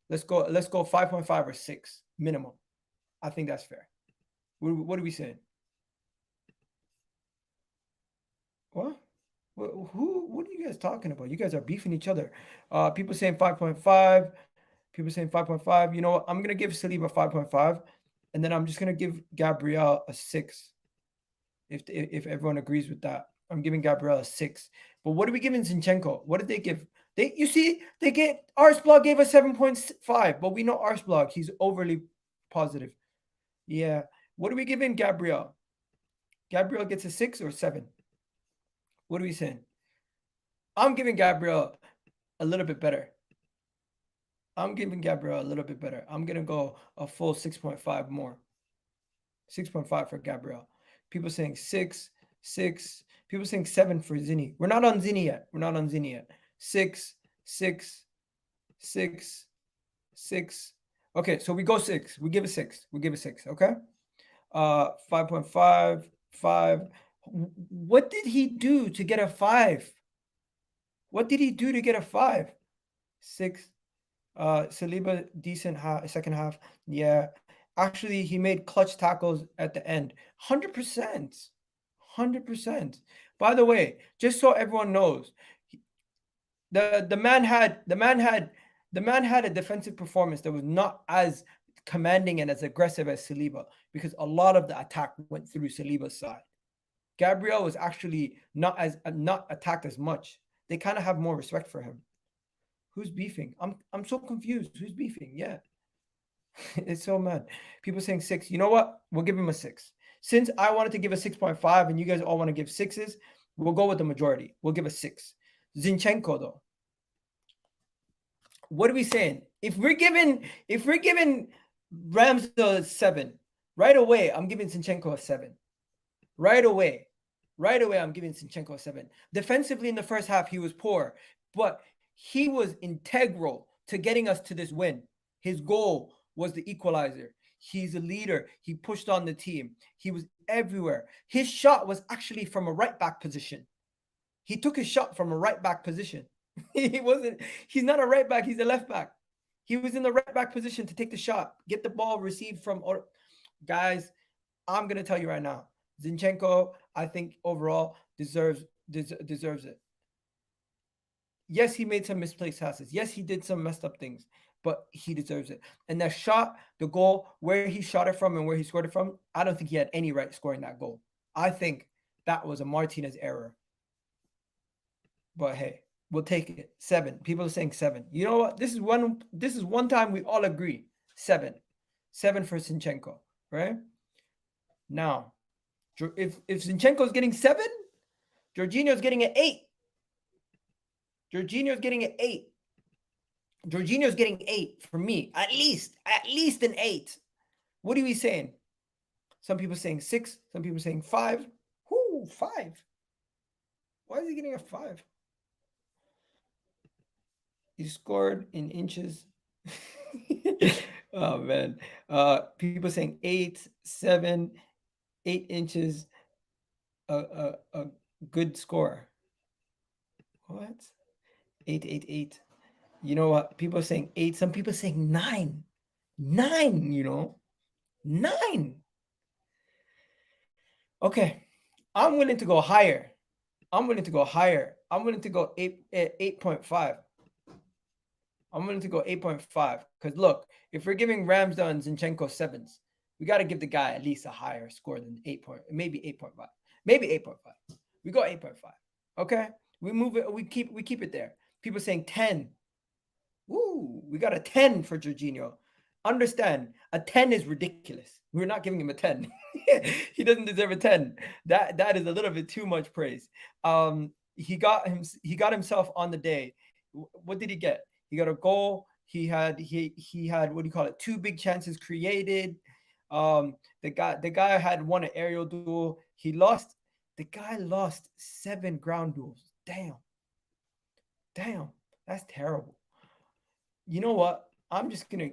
Let's go 5.5 or 6 minimum. I think that's fair. What are we saying? What? What are you guys talking about? You guys are beefing each other. People saying 5.5. People saying 5.5. You know what? I'm gonna give Saliba 5.5, and then I'm just gonna give Gabriel a 6. If everyone agrees with that, I'm giving Gabriel a 6. But what are we giving Zinchenko? What did they give? You see, Arsblog gave us 7.5, but we know Arsblog, he's overly positive. Yeah. What are we giving Gabriel? Gabriel gets a 6 or 7. What are we saying? I'm giving Gabriel a little bit better. I'm giving Gabriel a little bit better. I'm going to go a full 6.5 more. 6.5 for Gabriel. People saying 6, 6. People saying 7 for Zinny. We're not on Zinny yet. 6, 6, 6, 6. Okay, so we go 6. We give a 6. Okay? 5.5, 5. What did he do to get a 5? What did he do to get a 5? 6. Saliba, decent second half. Yeah. Actually, he made clutch tackles at the end. 100%. 100%. By the way, just so everyone knows, the man had a defensive performance that was not as commanding and as aggressive as Saliba, because a lot of the attack went through Saliba's side. Gabriel was actually not attacked as much. They kind of have more respect for him. Who's beefing? I'm so confused. Who's beefing? Yeah. It's so mad. People saying 6. You know what? We'll give him a 6. Since I wanted to give a 6.5 and you guys all want to give 6s, we'll go with the majority. We'll give a 6. Zinchenko though. What are we saying? If we're giving Rams a 7, right away, I'm giving Zinchenko a 7. Right away, I'm giving Zinchenko a 7. Defensively in the first half, he was poor, but he was integral to getting us to this win. His goal was the equalizer. He's a leader. He pushed on the team. He was everywhere. His shot was actually from a right back position. He took his shot from a right back position. He's not a right back. He's a left back. He was in the right back position to take the shot, get the ball received from. Guys, I'm going to tell you right now, Zinchenko, I think overall deserves it. Yes, he made some misplaced passes. Yes, he did some messed up things, but he deserves it. And that shot, the goal, where he shot it from and where he scored it from, I don't think he had any right scoring that goal. I think that was a Martinez error. But hey, we'll take it. 7. People are saying 7. You know what? This is one time we all agree. 7. 7 for Zinchenko, right? Now, if Zinchenko is getting 7, Jorginho is getting an 8. Jorginho is getting an 8. Jorginho is getting 8 for me. At least an 8. What are we saying? Some people saying 6. Some people saying 5. Whoo, 5. Why is he getting a 5? He scored in inches. Oh man. People saying 8, 7, 8 inches. A good score. What? 8, 8, 8. You know what? People are saying 8. Some people saying 9. 9, you know. 9. Okay. I'm willing to go higher. I'm willing to go 8.5. I'm willing to go 8.5. Because look, if we're giving Ramsdale and Zinchenko 7s, we got to give the guy at least a higher score than 8. Maybe 8.5. Maybe 8.5. We go 8.5. Okay? We move it. We keep it there. People saying 10. Woo, we got a 10 for Jorginho. Understand, a 10 is ridiculous. We're not giving him a 10. He doesn't deserve a 10. That is a little bit too much praise. He got himself on the day. What did he get? He got a goal. He had what do you call it? 2 big chances created. The guy had won an aerial duel. The guy lost 7 ground duels. Damn, that's terrible. You know what? I'm just gonna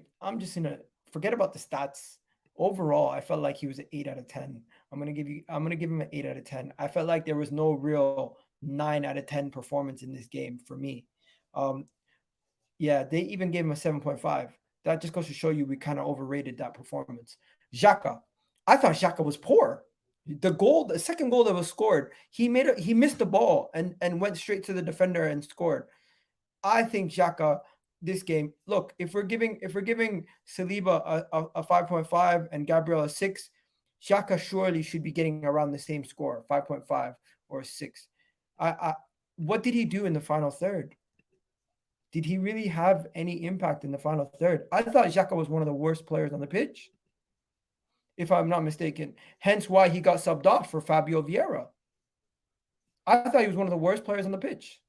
forget about the stats. Overall, I felt like he was an 8 out of 10. I'm gonna give him an 8 out of 10. I felt like there was no real 9 out of 10 performance in this game for me. Yeah, they even gave him a 7.5. That just goes to show you we kind of overrated that performance. Xhaka, I thought Xhaka was poor. The second goal that was scored, he missed the ball and went straight to the defender and scored. I think Xhaka this game. Look, if we're giving Saliba a 5.5 and Gabriel a 6, Xhaka surely should be getting around the same score, 5.5 or 6. What did he do in the final third? Did he really have any impact in the final third? I thought Xhaka was one of the worst players on the pitch, if I'm not mistaken. Hence why he got subbed off for Fabio Vieira. I thought he was one of the worst players on the pitch.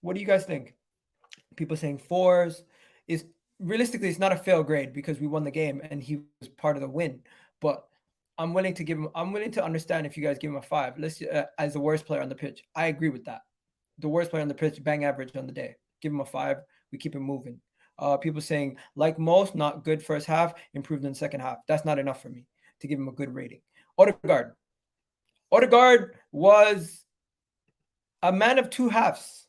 What do you guys think? People saying 4s. Realistically, it's not a fail grade because we won the game and he was part of the win. But I'm willing to understand if you guys give him a 5. As the worst player on the pitch. I agree with that. The worst player on the pitch, bang average on the day. Give him a 5. We keep him moving. People saying, like most, not good first half, improved in the second half. That's not enough for me to give him a good rating. Odegaard was a man of two halves.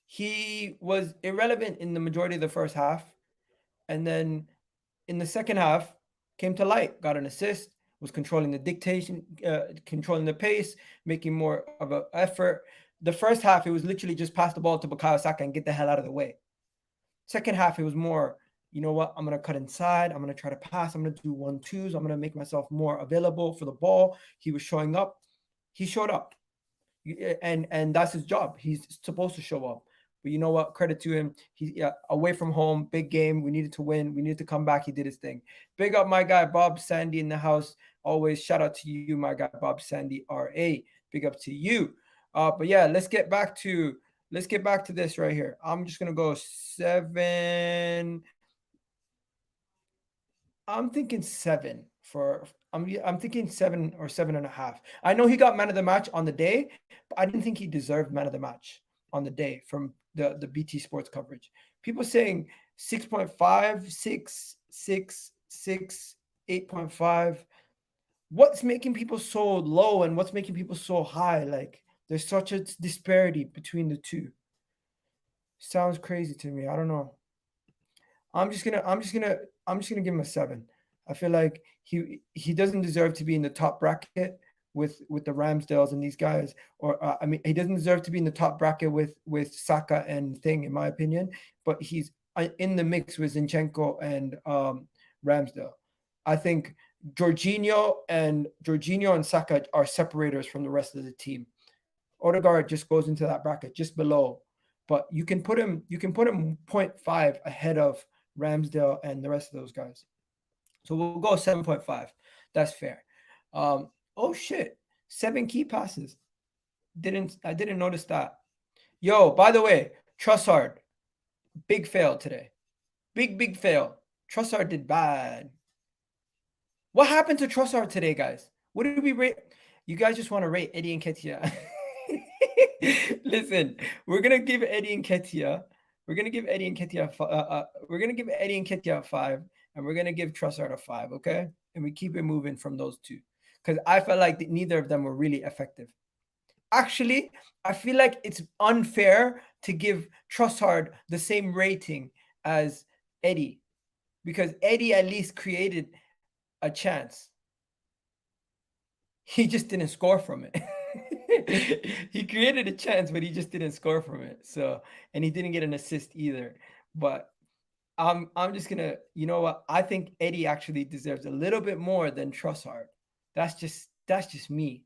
He was irrelevant in the majority of the first half. And then in the second half, came to light, got an assist, was controlling the dictation, controlling the pace, making more of an effort. The first half, it was literally just pass the ball to Bukayo Saka and get the hell out of the way. Second half, it was more, you know what, I'm going to cut inside. I'm going to try to pass. I'm going to do 1-2s. I'm going to make myself more available for the ball. He was showing up. He showed up. And that's his job. He's supposed to show up. But you know what? Credit to him. He away from home, big game. We needed to win. We needed to come back. He did his thing. Big up my guy, Bob Sandy in the house. Always shout out to you, my guy, Bob Sandy, RA. Big up to you. But yeah, let's get back to this right here. I'm just gonna go 7. I'm thinking 7 for. I'm thinking 7 or 7.5. I know he got man of the match on the day, but I didn't think he deserved man of the match on the day from the BT Sports coverage. People saying 6.5, 6, 6, 6, 8.5. What's making people so low and what's making people so high? Like, there's such a disparity between the two. Sounds crazy to me. I don't know. I'm just gonna give him a 7. I feel like he doesn't deserve to be in the top bracket with the Ramsdales and these guys, or he doesn't deserve to be in the top bracket with Saka and Thing, in my opinion. But he's in the mix with Zinchenko and Ramsdale. I think Jorginho and Saka are separators from the rest of the team. Odegaard just goes into that bracket just below, but you can put him 0.5 ahead of Ramsdale and the rest of those guys. So we'll go 7.5. That's fair. Oh shit, 7 key passes. I didn't notice that. Yo, by the way, Trossard, big fail today. Big fail. Trossard did bad. What happened to Trossard today, guys? What did we rate? You guys just want to rate Eddie Nketiah. Listen, we're gonna give Eddie Nketiah. We're gonna give Eddie Nketiah. We're gonna give Eddie Nketiah a 5, and we're gonna give Trossard a 5. Okay, and we keep it moving from those two, because I felt like neither of them were really effective. Actually, I feel like it's unfair to give Trossard the same rating as Eddie, because Eddie at least created a chance. He just didn't score from it. He created a chance, but he just didn't score from it. So, and he didn't get an assist either. But I'm just gonna, you know what? I think Eddie actually deserves a little bit more than Trossard. That's just me.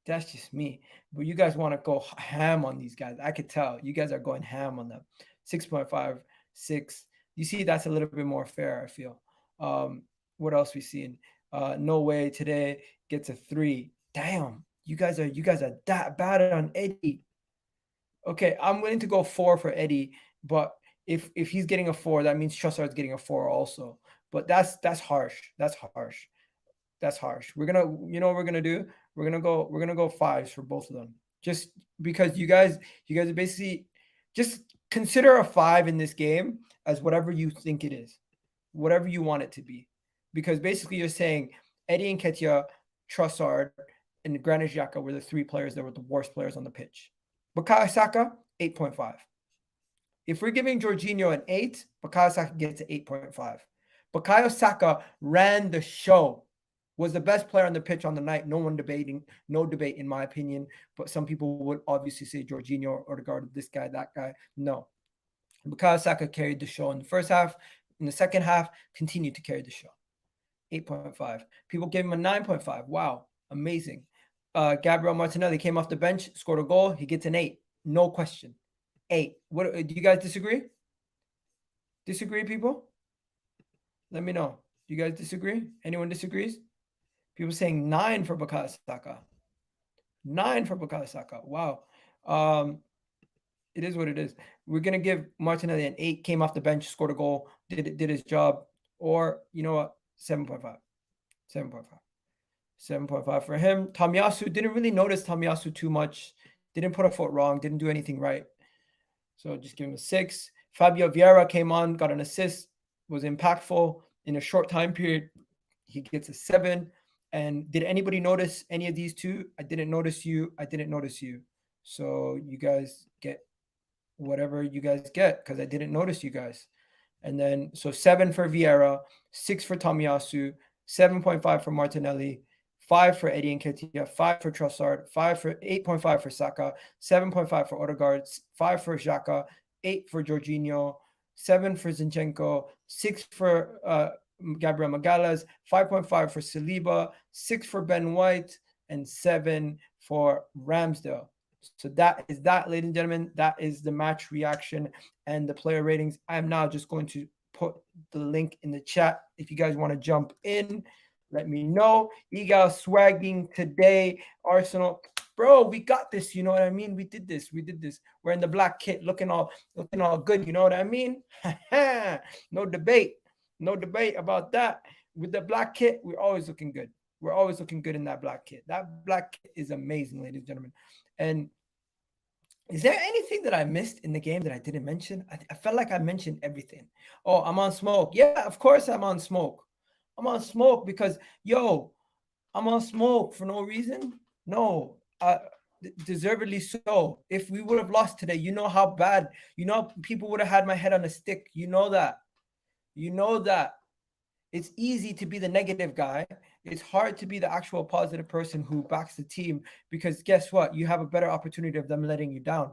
That's just me. But you guys want to go ham on these guys. I could tell you guys are going ham on them. 6.5, 6. You see, that's a little bit more fair, I feel. What else we seen? No way today gets a 3. Damn, you guys are that bad on Eddie. Okay, I'm willing to go 4 for Eddie, but if he's getting a 4, that means Trossard's getting a 4 also. But that's harsh. That's harsh. We're gonna, you know what we're gonna do? We're gonna go 5s for both of them. Just because you guys are basically, just consider a 5 in this game as whatever you think it is, whatever you want it to be. Because basically you're saying Eddie Nketiah, Trossard, and Granit Xhaka were the 3 players that were the worst players on the pitch. Bukayo Saka, 8.5. If we're giving Jorginho an 8, Bukayo Saka gets an 8.5. Bukayo Saka ran the show, was the best player on the pitch on the night. No debate in my opinion. But some people would obviously say Jorginho or Odegaard, this guy, that guy. No. Bukayo Saka carried the show in the first half. In the second half, continued to carry the show. 8.5. People gave him a 9.5. Wow, amazing. Gabriel Martinelli came off the bench, scored a goal. He gets an 8. No question. 8. What do you guys disagree? Disagree, people? Let me know. Do you guys disagree? Anyone disagrees? People saying 9 for Bukayo Saka. 9 for Bukayo Saka. Wow. It is what it is. We're gonna give Martinelli an 8. Came off the bench, scored a goal, did his job. Or you know what? 7.5. 7.5. 7.5 for him. Tomiyasu, didn't really notice Tomiyasu too much. Didn't put a foot wrong. Didn't do anything right. So just give him a 6. Fabio Vieira came on, got an assist, was impactful in a short time period. He gets a 7. And did anybody notice any of these two? I didn't notice you. I didn't notice you. So you guys get whatever you guys get because I didn't notice you guys. And then, so 7 for Vieira, 6 for Tomiyasu, 7.5 for Martinelli, 5 for Eddie Nketiah, 5 for Trossard, 8.5 for Saka, 7.5 for Odegaard, 5 for Xhaka, 8 for Jorginho, 7 for Zinchenko, 6 for Gabriel Magalhaes, 5.5 for Saliba, 6 for Ben White, and 7 for Ramsdale. So that is that, ladies and gentlemen. That is the match reaction and the player ratings. I'm now just going to put the link in the chat. If you guys want to jump in, let me know. Egal swagging today. Arsenal, bro, we got this. You know what I mean? We did this. We're in the black kit, looking all good. You know what I mean? No debate. No debate about that. With the black kit, we're always looking good. We're always looking good in that black kit. That black kit is amazing, ladies and gentlemen. And is there anything that I missed in the game that I didn't mention? I felt like I mentioned everything. Oh, I'm on smoke. Yeah, of course I'm on smoke. I'm on smoke because, I'm on smoke for no reason. No, deservedly so. If we would have lost today, you know how bad, people would have had my head on a stick. You know that. It's easy to be the negative guy. It's hard to be the actual positive person who backs the team because guess what? You have a better opportunity of them letting you down.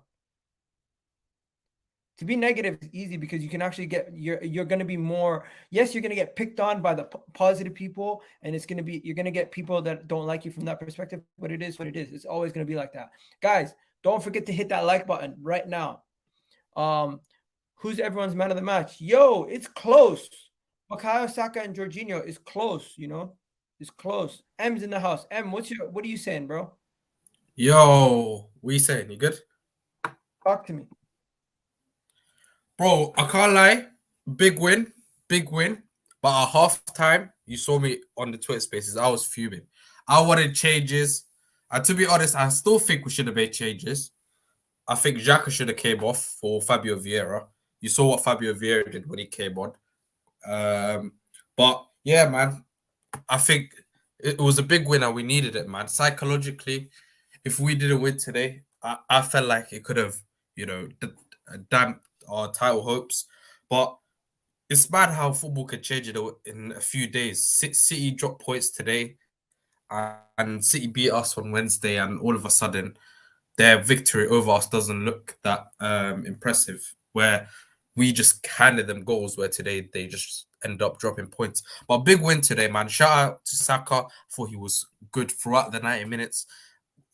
To be negative is easy because you can actually you're going to be more, yes, you're going to get picked on by the positive people and you're going to get people that don't like you from that perspective, but it is what it is. It's always going to be like that. Guys, don't forget to hit that like button right now. Who's everyone's man of the match? It's close. Bukayo Saka and Jorginho is close, It's close. M's in the house. M, what are you saying, bro? Yo, what are you saying? You good? Talk to me. Bro, I can't lie. Big win. But at half time, you saw me on the Twitter spaces. I was fuming. I wanted changes. And to be honest, I still think we should have made changes. I think Xhaka should have came off for Fabio Vieira. You saw what Fabio Vieira did when he came on. But yeah, man, I think it was a big win and we needed it, man. Psychologically, if we didn't win today, I felt like it could have, damped our title hopes. But it's mad how football could change it in a few days. City dropped points today and City beat us on Wednesday, and all of a sudden their victory over us doesn't look that impressive, where we just handed them goals, where today they just end up dropping points. But big win today, man. Shout out to Saka. I thought he was good throughout the 90 minutes.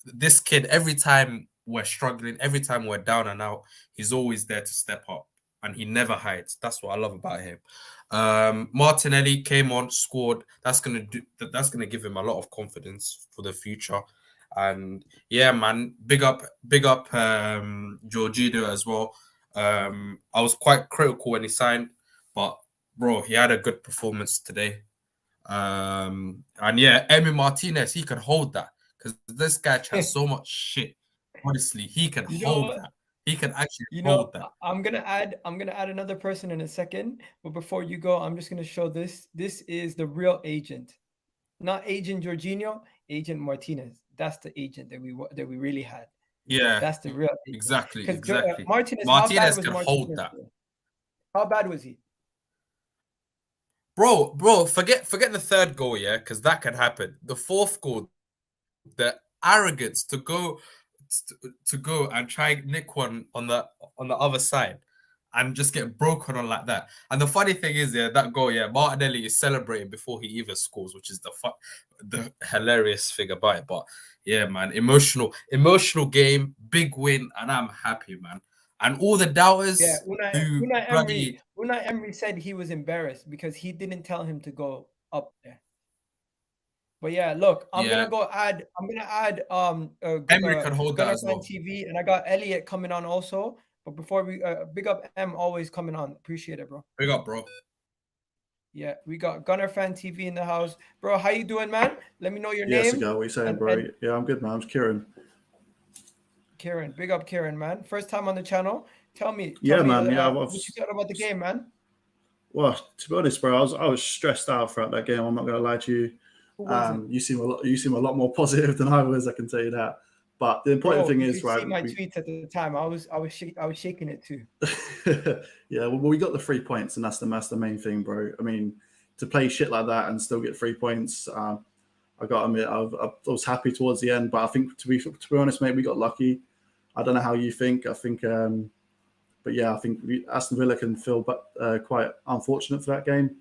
This kid, every time we're struggling, every time we're down and out, he's always there to step up and he never hides. That's what I love about him. Martinelli came on, scored. That's gonna give him a lot of confidence for the future. And yeah, man, big up Jorginho as well. I was quite critical when he signed, but bro, he had a good performance today. And yeah, Emi Martinez, he can hold that because this guy has so much shit. Honestly, he can hold that. He can actually hold that. I'm gonna add another person in a second, but before you go, I'm just gonna show this. This is the real agent, not Agent Jorginho, Agent Martinez. That's the agent that we really had. Yeah, That's the real agent. exactly, Because exactly. Martinez, how bad Martinez was can Martinez? hold that. How bad was he? Bro, forget the third goal, yeah, because that can happen. The fourth goal, the arrogance to go and try and nick one on the other side and just get broken on like that. And the funny thing is, yeah, that goal, yeah, Martinelli is celebrating before he even scores, which is the hilarious thing about it. But yeah, man, emotional game, big win, and I'm happy, man. And all the doubters Yeah, who bloody Unai Emery said he was embarrassed because he didn't tell him to go up there. But yeah, look, I'm gonna add Emery can hold that Gunner as Fan well. TV, and I got Elliot coming on also. But before we big up M always coming on. Appreciate it, bro. Big up, bro. Yeah, we got Gunner Fan TV in the house. Bro, how you doing, man? Let me know your Yes, name. Egal, what are you saying, bro? Yeah, I'm good, man. I'm Kieran. Kieran, big up Kieran, man. First time on the channel. Tell me, man. what you thought about the game, man? Well, to be honest, bro, I was stressed out throughout that game. I'm not gonna lie to you. You seem a lot more positive than I was. I can tell you that. But the important thing is, right? See my tweets at the time. I was shaking it too. Yeah, well, we got the 3 points, and that's the main thing, bro. I mean, to play shit like that and still get 3 points, I got to admit, I was happy towards the end. But I think to be honest, mate, we got lucky. I don't know how you think. I think, but yeah, I think Aston Villa can feel quite unfortunate for that game.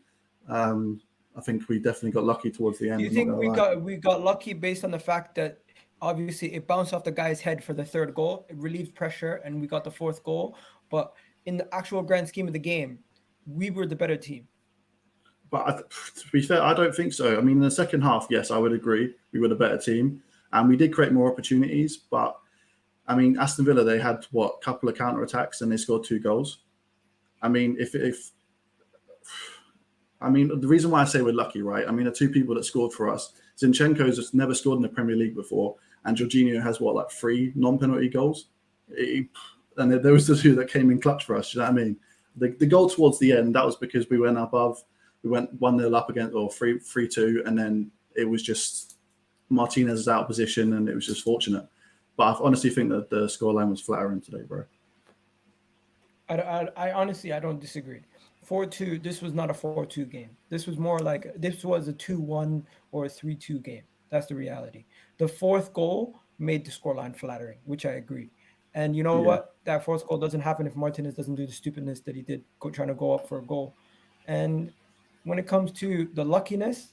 I think we definitely got lucky towards the end. Do you think we got lucky based on the fact that obviously it bounced off the guy's head for the third goal, it relieved pressure, and we got the fourth goal? But in the actual grand scheme of the game, we were the better team. But to be fair, I don't think so. I mean, in the second half, yes, I would agree. We were the better team, and we did create more opportunities. But I mean, Aston Villa, they had a couple of counter attacks, and they scored 2 goals. I mean, the reason why I say we're lucky, right? I mean, the 2 people that scored for us, Zinchenko's just never scored in the Premier League before, and Jorginho has 3 non-penalty goals. And there was the 2 that came in clutch for us. You know what I mean? The goal towards the end, that was because we went above. We went 1-0 up against, or 3-2, and then it was just Martinez's out of position, and it was just fortunate. But I honestly think that the scoreline was flattering today, bro. I honestly, I don't disagree. 4-2, this was not a 4-2 game. This was more like, this was a 2-1 or a 3-2 game. That's the reality. The fourth goal made the scoreline flattering, which I agree. And you know what? That fourth goal doesn't happen if Martinez doesn't do the stupidness that he did, trying to go up for a goal. And when it comes to the luckiness,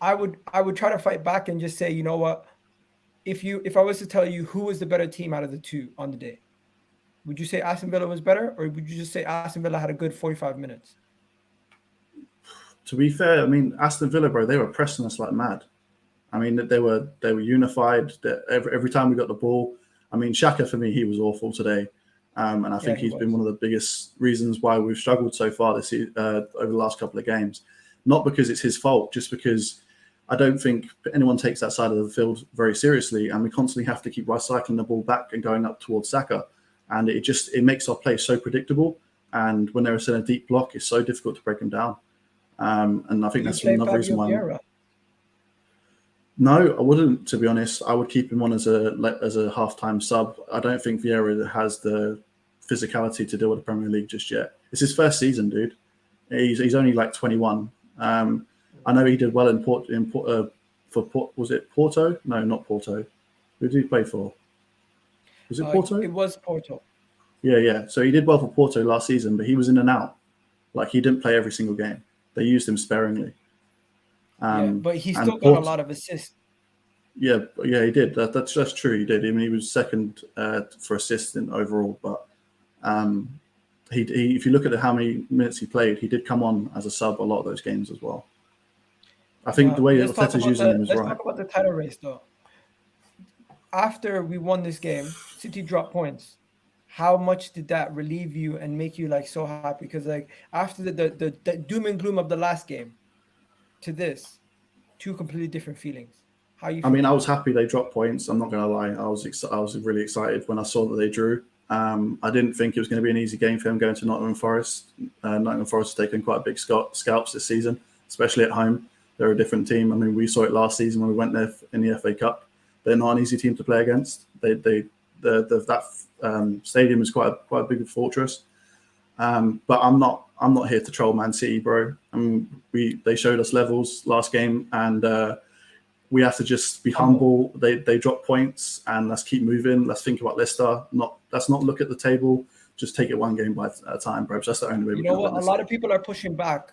I would try to fight back and just say, you know what? If I was to tell you who was the better team out of the 2 on the day, would you say Aston Villa was better, or would you just say Aston Villa had a good 45 minutes? To be fair, I mean, Aston Villa, bro, they were pressing us like mad. I mean, they were unified. Every time we got the ball, I mean, Xhaka, for me, he was awful today. And I think he's been one of the biggest reasons why we've struggled so far this over the last couple of games. Not because it's his fault, just because I don't think anyone takes that side of the field very seriously, and we constantly have to keep recycling the ball back and going up towards Saka. And it makes our play so predictable. And when they're in a deep block, it's so difficult to break them down. And I think that's another reason why. Vieira? No, I wouldn't. To be honest, I would keep him on as a halftime sub. I don't think Vieira has the physicality to deal with the Premier League just yet. It's his first season, dude. He's only 21. I know he did well in was it Porto? No, not Porto. Who did he play for? Was it Porto? It was Porto. Yeah. So he did well for Porto last season, but he was in and out. He didn't play every single game. They used him sparingly. But he still got a lot of assists. Yeah, he did. That's true. He did. I mean, he was second for assists in overall. But he if you look at how many minutes he played, he did come on as a sub a lot of those games as well. I think the way Arteta's using him is right. Let's talk about the title race, though. After we won this game, City dropped points. How much did that relieve you and make you so happy? Because after the doom and gloom of the last game to this, 2 completely different feelings. How you feel? I mean, I was happy they dropped points. I'm not going to lie. I was really excited when I saw that they drew. I didn't think it was going to be an easy game for them going to Nottingham Forest. Nottingham Forest has taken quite big scalps this season, especially at home. They're a different team. I mean, we saw it last season when we went there in the FA Cup. They're not an easy team to play against. That stadium is quite a big fortress. But I'm not here to troll Man City, bro. I mean, they showed us levels last game, and we have to just be humble. They drop points, and let's keep moving. Let's think about Leicester. Let's not look at the table. Just take it one game by a time, bro. That's the only way. You know what? A lot of people are pushing back.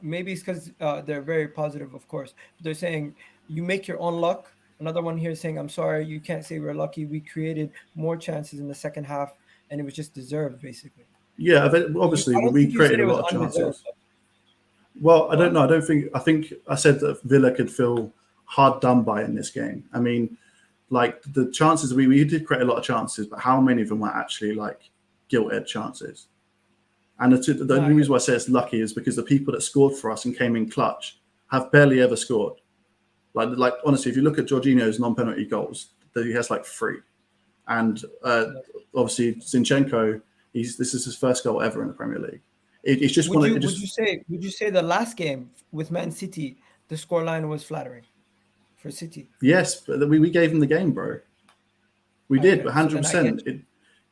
Maybe it's because they're very positive, of course. But they're saying you make your own luck. Another one here is saying, I'm sorry, you can't say we're lucky. We created more chances in the second half, and it was just deserved, basically. Yeah, obviously, we created a lot of chances. Well, I don't know. I think I said that Villa could feel hard done by in this game. I mean, like the chances, we did create a lot of chances, but how many of them were actually like gilt-edged chances? And the only reason why I say it's lucky is because the people that scored for us and came in clutch have barely ever scored. Like honestly, if you look at Jorginho's non-penalty goals, he has like 3. And obviously Zinchenko, this is his first goal ever in the Premier League. It's just would you say the last game with Man City, the scoreline was flattering for City? Yes, but we gave them the game, bro. We did, 100%.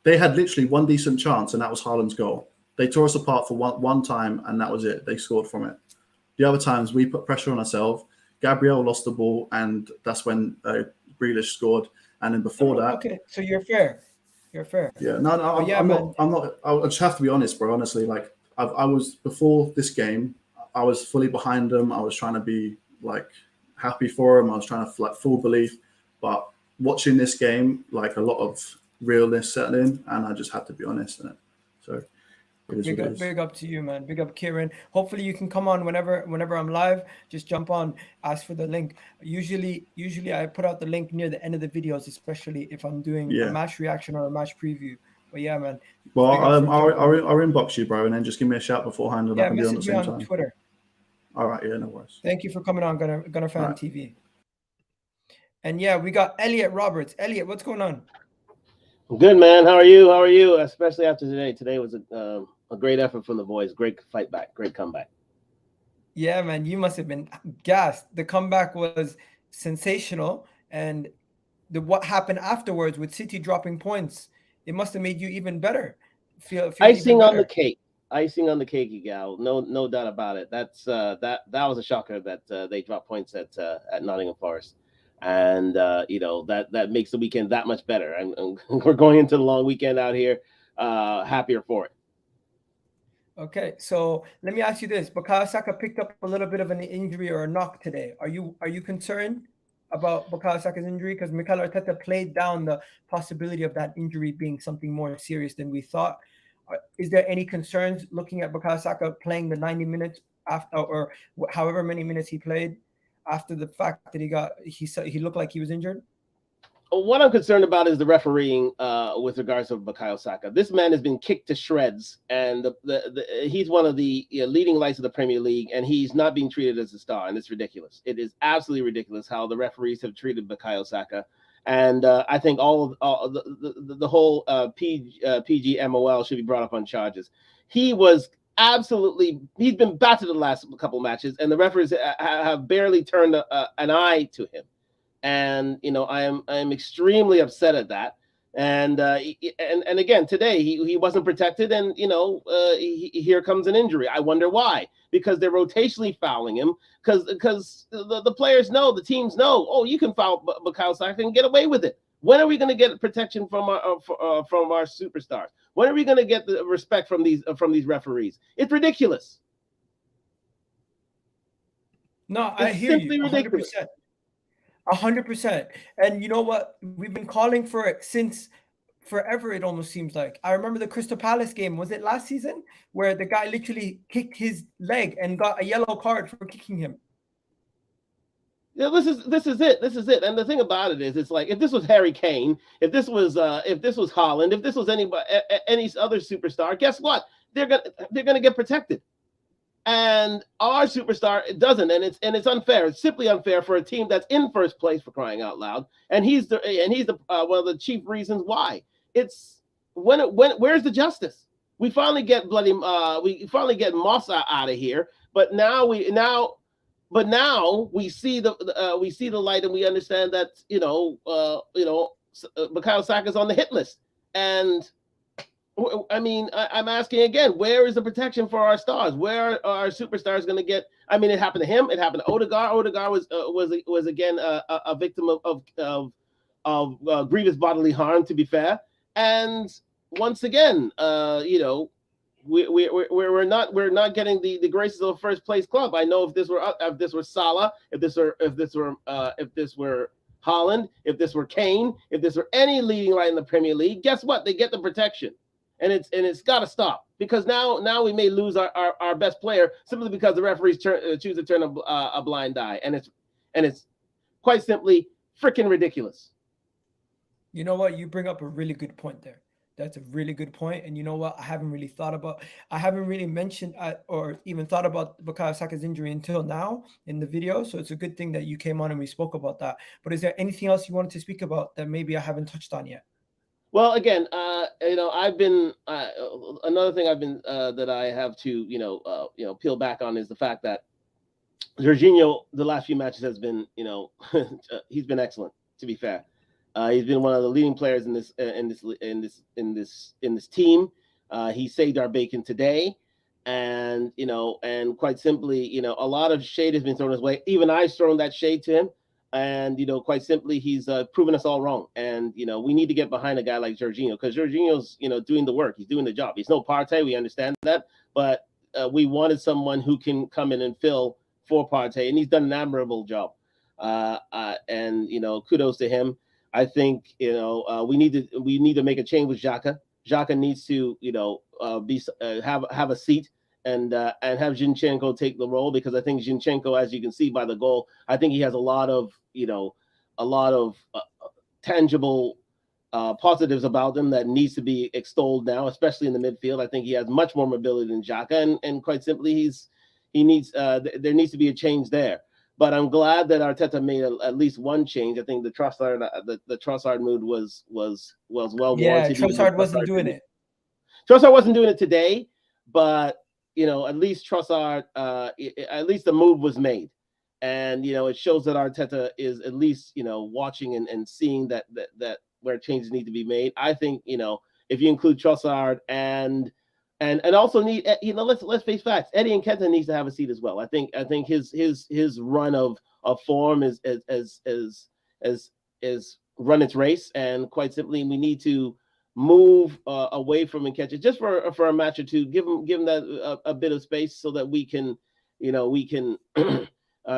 They had literally one decent chance, and that was Haaland's goal. They tore us apart for one time, and that was it. They scored from it. The other times, we put pressure on ourselves. Gabriel lost the ball, and that's when Grealish scored. And then before that... Okay, so you're fair. You're fair. Yeah, I'm not. I just have to be honest, bro. Honestly, like, I was, before this game, I was fully behind them. I was trying to be, like, happy for them. I was trying to, like, full belief. But watching this game, like, a lot of realness set in, and I just had to be honest in it. So... Big up to you, man. Big up, Kieran. Hopefully you can come on whenever I'm live. Just jump on, ask for the link. Usually I put out the link near the end of the videos, especially if I'm doing a match reaction or a match preview. But yeah, man. Well, I'll inbox you, bro, and then just give me a shout beforehand, and I can be on the same time. Twitter. All right, yeah, no worries. Thank you for coming on, Gunner Fan TV. And yeah, we got Elliot Roberts. Elliot, what's going on? Good, man. How are you? Especially after today. Today was a great effort from the boys. Great fight back. Great comeback. Yeah, man. You must have been gassed. The comeback was sensational. And what happened afterwards with City dropping points, it must have made you even better. Feel icing on the cake. Icing on the cake, Egal. No doubt about it. That was a shocker that they dropped points at Nottingham Forest. And that makes the weekend that much better. And we're going into the long weekend out here, happier for it. Okay, so let me ask you this: Bukayo Saka picked up a little bit of an injury or a knock today. Are you concerned about Bukayo Saka's injury? Because Mikel Arteta played down the possibility of that injury being something more serious than we thought. Is there any concerns looking at Bukayo Saka playing the 90 minutes after, or however many minutes he played, after the fact that he looked like he was injured? What I'm concerned about is the refereeing with regards to Bukayo Saka. This man has been kicked to shreds, and he's one of the leading lights of the Premier League, and he's not being treated as a star, and it's ridiculous. It is absolutely ridiculous how the referees have treated Bukayo Saka, and I think the whole PGMOL should be brought up on charges. He's been battered the last couple matches, and the referees have barely turned an eye to him. And I am extremely upset at that. And again, today he wasn't protected, and here comes an injury. I wonder why? Because they're rotationally fouling him, because the players know, the teams know, oh, you can foul Bukayo Saka and get away with it. When are we going to get protection from our superstars? When are we going to get the respect from these referees? It's ridiculous. No, I hear you. 100%. 100%. And you know what? We've been calling for it since forever, it almost seems like. I remember the Crystal Palace game, was it last season, where the guy literally kicked his leg and got a yellow card for kicking him. Yeah, this is it. And the thing about it is, it's like, if this was Harry Kane, if this was Haaland, if this was any other superstar, guess what? They're gonna get protected. And our superstar doesn't, and it's unfair. It's simply unfair for a team that's in first place, for crying out loud. And he's the one of the chief reasons why. It's where's the justice? We finally get Moss out of here, but now But now we see the light, and we understand that Bukayo Saka is on the hit list. And I mean, I'm asking again, where is the protection for our stars? Where are our superstars going to get? I mean, it happened to him. It happened to Odegaard. Odegaard was again a victim of grievous bodily harm, to be fair. And once again, we're not getting the graces of a first place club. I know if this were Salah, if this were Haaland, if this were Kane, if this were any leading light in the Premier League, guess what? They get the protection, and it's got to stop, because now we may lose our best player simply because the referees choose to turn a blind eye, and it's quite simply freaking ridiculous. You know what? You bring up a really good point there. That's a really good point. And you know what? I haven't really mentioned or even thought about Bukayo Saka's injury until now in the video. So it's a good thing that you came on and we spoke about that. But is there anything else you wanted to speak about that maybe I haven't touched on yet? Well, again, I've been another thing that I have to peel back on is the fact that Jorginho, the last few matches has been, he's been excellent, to be fair. He's been one of the leading players in this team. He saved our bacon today, and quite simply, a lot of shade has been thrown his way. Even I've thrown that shade to him, and quite simply, he's proven us all wrong. And we need to get behind a guy like Jorginho, because Jorginho's doing the work. He's doing the job. He's no Partey. We understand that, but we wanted someone who can come in and fill for Partey, and he's done an admirable job. And kudos to him. I think we need to make a change with xhaka. Xhaka needs to have a seat and have Zinchenko take the role, because I think Zinchenko, as you can see by the goal, I think he has a lot of tangible positives about him that needs to be extolled now, especially in the midfield. I think he has much more mobility than xhaka, and quite simply, there needs to be a change there. But I'm glad that Arteta made at least one change. I think the Trossard mood was well warranted. Trossard wasn't doing it. Trossard wasn't doing it today, but at least Trossard, at least the move was made, and it shows that Arteta is at least watching and seeing that where changes need to be made. I think if you include Trossard and also need let's face facts, Eddie Nketiah needs to have a seat as well. I think his run of form is run its race, and quite simply we need to move away from Nketiah just for a match or two. Give him that a bit of space so that we can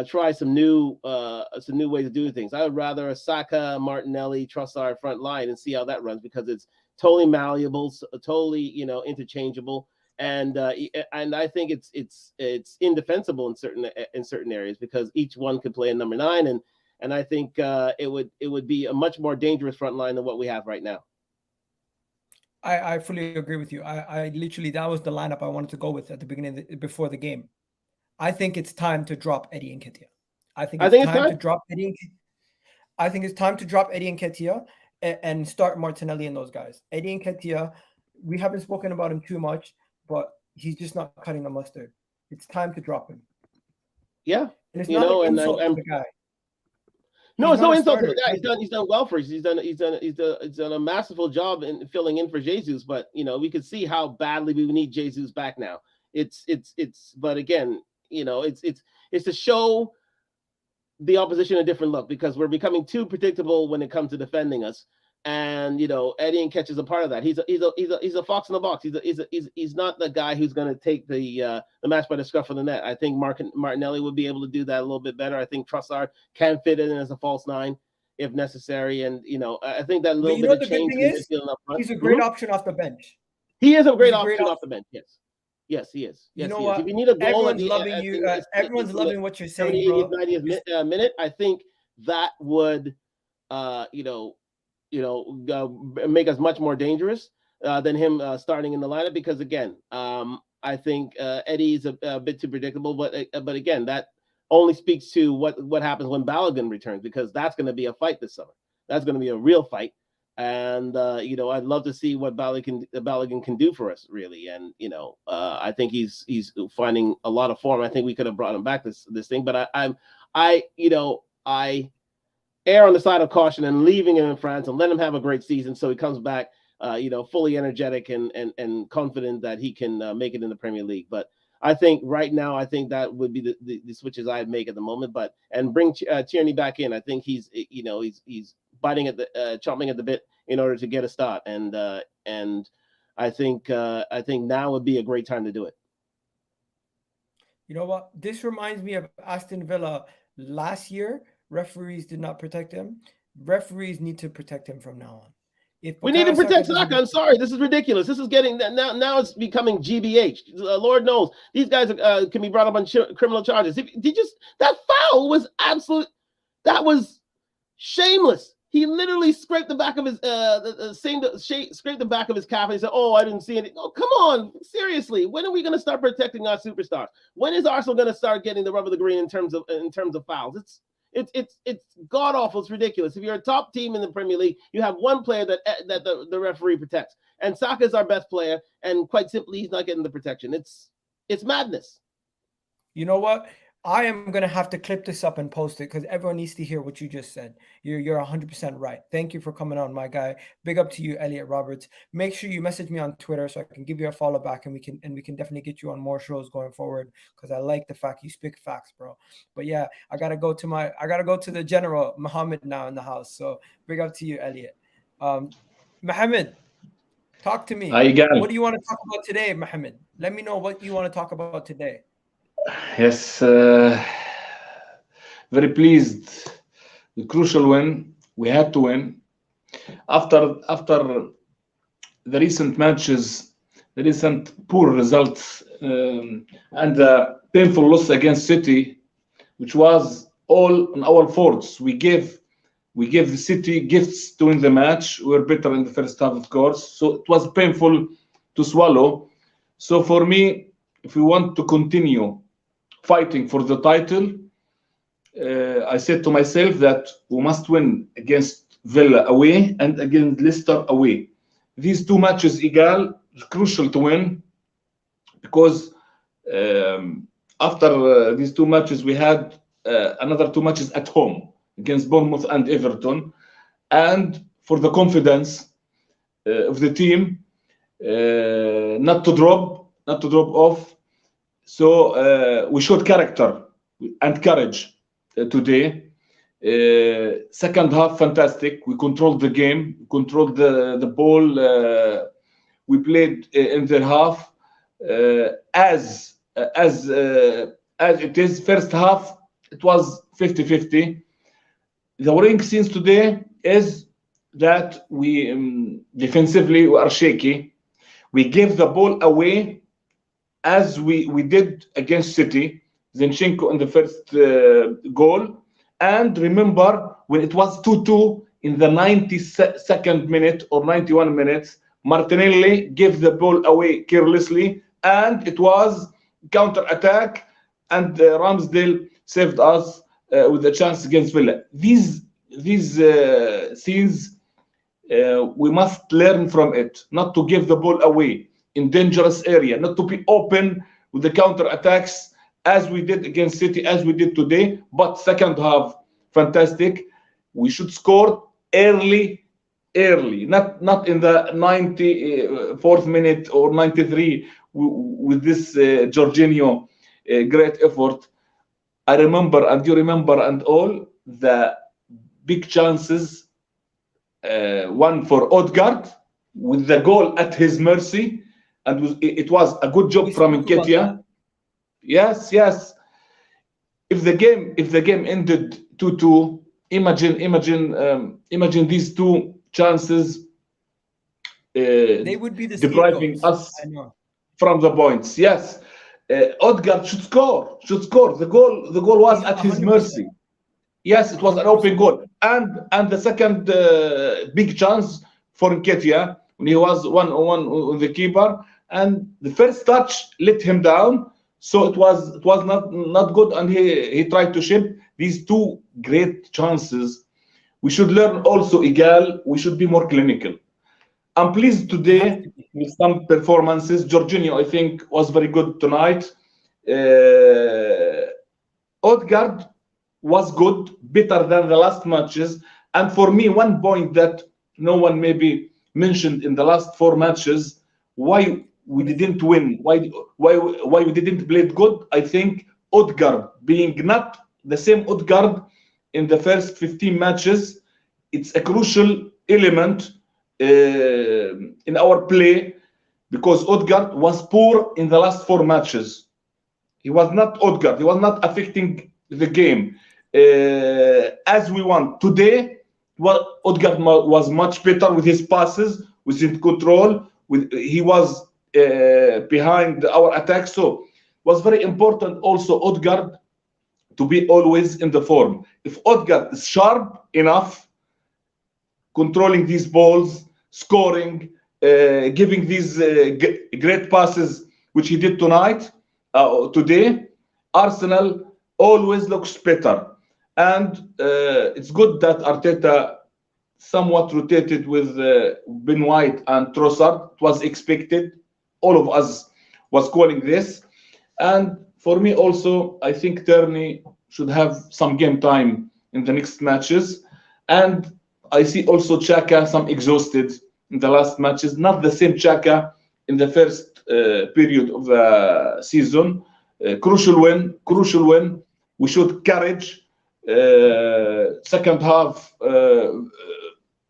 try some new ways of doing things. I would rather a Saka, Martinelli, Trossard front line and see how that runs, because it's totally malleable, totally interchangeable, and I think it's indefensible in certain areas, because each one could play a number 9, and I think it would be a much more dangerous front line than what we have right now. I fully agree with you. I literally, that was the lineup I wanted to go with at the beginning before the game. I think it's time to drop Eddie Nketiah. I think it's time to drop Eddie Nketiah and start Martinelli and those guys. Eddie Nketiah, we haven't spoken about him too much, but he's just not cutting the mustard. It's time to drop him. Yeah, and it's not an insult to the guy. No, it's no insult to the guy. He's done well for us. He's done a masterful job in filling in for Jesus. But we could see how badly we need Jesus back now. But again, it's to show the opposition a different look, because we're becoming too predictable when it comes to defending us. And Eddie Nketiah is a part of that. He's a fox in the box. He's not the guy who's going to take the match by the scruff of the net. I think Martinelli would be able to do that a little bit better. I think Trossard can fit in as a false 9 if necessary. And I think that little bit of change is he's a great option off the bench. He is a great option off the bench. Yes, he is. Yes, you know what? If you need a goal, everyone's loving what you're saying, bro. 90th minute. I think that would, make us much more dangerous than him starting in the lineup. Because again, I think Eddie's a bit too predictable. But again, that only speaks to what happens when Balogun returns, because that's going to be a fight this summer. That's going to be a real fight. And I'd love to see what Balogun can do for us, really. And I think he's finding a lot of form. I think we could have brought him back this thing, but I err on the side of caution and leaving him in France and let him have a great season so he comes back fully energetic and confident that he can make it in the Premier League. But I think right now, I think that would be the switches I'd make at the moment. And bring Tierney back in. I think he's biting at the chomping at the bit in order to get a start. And I think now would be a great time to do it. You know what? This reminds me of Aston Villa last year. Referees did not protect him. Referees need to protect him from now on. We need to protect Saka. I'm sorry, this is ridiculous. This is getting now. It's becoming GBH. Lord knows these guys can be brought up on criminal charges. That foul was absolute. That was shameless. He literally scraped the back of his scraped the back of his calf. And he said, "Oh, I didn't see anything." Oh, come on, seriously. When are we going to start protecting our superstars? When is Arsenal going to start getting the rub of the green in terms of fouls? It's god awful. It's ridiculous. If you're a top team in the Premier League, you have one player that the referee protects, and Saka is our best player, and quite simply, he's not getting the protection. It's madness. You know what? I am going to have to clip this up and post it because everyone needs to hear what you just said. You're 100% right. Thank you for coming on, my guy. Big up to you, Elliot Roberts. Make sure you message me on Twitter so I can give you a follow back, and we can definitely get you on more shows going forward because I like the fact you speak facts, bro. But yeah, I gotta go to the general Mohammed now in the house. So big up to you, Elliot. Mohammed, talk to me. What do you want to talk about today, Mohammed? Let me know what you want to talk about today. Yes, very pleased. The crucial win. We had to win after the recent matches, the recent poor results, and the painful loss against City, which was all on our faults. We gave the City gifts to win the match. We were better in the first half, of course. So it was painful to swallow. So for me, if we want to continue fighting for the title, I said to myself that we must win against Villa away and against Leicester away. These two matches, Egal, crucial to win because after these two matches, we had another two matches at home against Bournemouth and Everton. And for the confidence of the team, not to drop off. So we showed character and courage today. Second half, fantastic. We controlled the game, controlled the ball. We played in their half as it is. First half, it was 50-50. The worrying scenes today is that we defensively we are shaky. We gave the ball away as we did against City, ZINCHENKO in the first goal. And remember, when it was 2-2 in the 92nd minute or 91 minutes, Martinelli gave the ball away carelessly, and it was counter-attack, and Ramsdale saved us with a chance against Villa. These scenes, we must learn from it, not to give the ball away in dangerous area, not to be open with the counter-attacks as we did against City, as we did today. But second half, fantastic. We should score early, not in the 94th minute or 93 with this Jorginho great effort. I remember, and you remember, and all the big chances. One for Odegaard with the goal at his mercy. And it was a good job from Nketiah. Yes. If the game ended 2-2, imagine these two chances. They would be the depriving us from the points. Yes, Odegaard should score. The goal was at his mercy. Yes, it was an open goal, and the second big chance for Nketiah when he was 1-on-1 with the keeper. And the first touch let him down, so it was not good, and he tried to ship these two great chances We should learn also, Egal, we should be more clinical. I'm pleased today with some performances. Jorginho, I think, was very good tonight. Odegaard was good, better than the last matches. And for me, one point that no one maybe mentioned in the last 4 matches, why we didn't win, why we didn't play it good. I think Odegaard being not the same Odegaard in the first 15 matches, it's a crucial element in our play, because Odegaard was poor in the last 4 matches. He was not Odegaard. He was not affecting the game as we want. Today, well, Odegaard was much better with his passes, with his control. He was behind our attack. So it was very important also Odegaard to be always in the form. If Odegaard is sharp enough, controlling these balls, scoring, giving these great passes, which he did today, Arsenal always looks better. And it's good that Arteta somewhat rotated with Ben White and Trossard. It was expected. All of us was calling this. And for me also, I think Tierney should have some game time in the next matches. And I see also Xhaka some exhausted in the last matches. Not the same Xhaka in the first period of the season. Crucial win. We showed courage. Second half,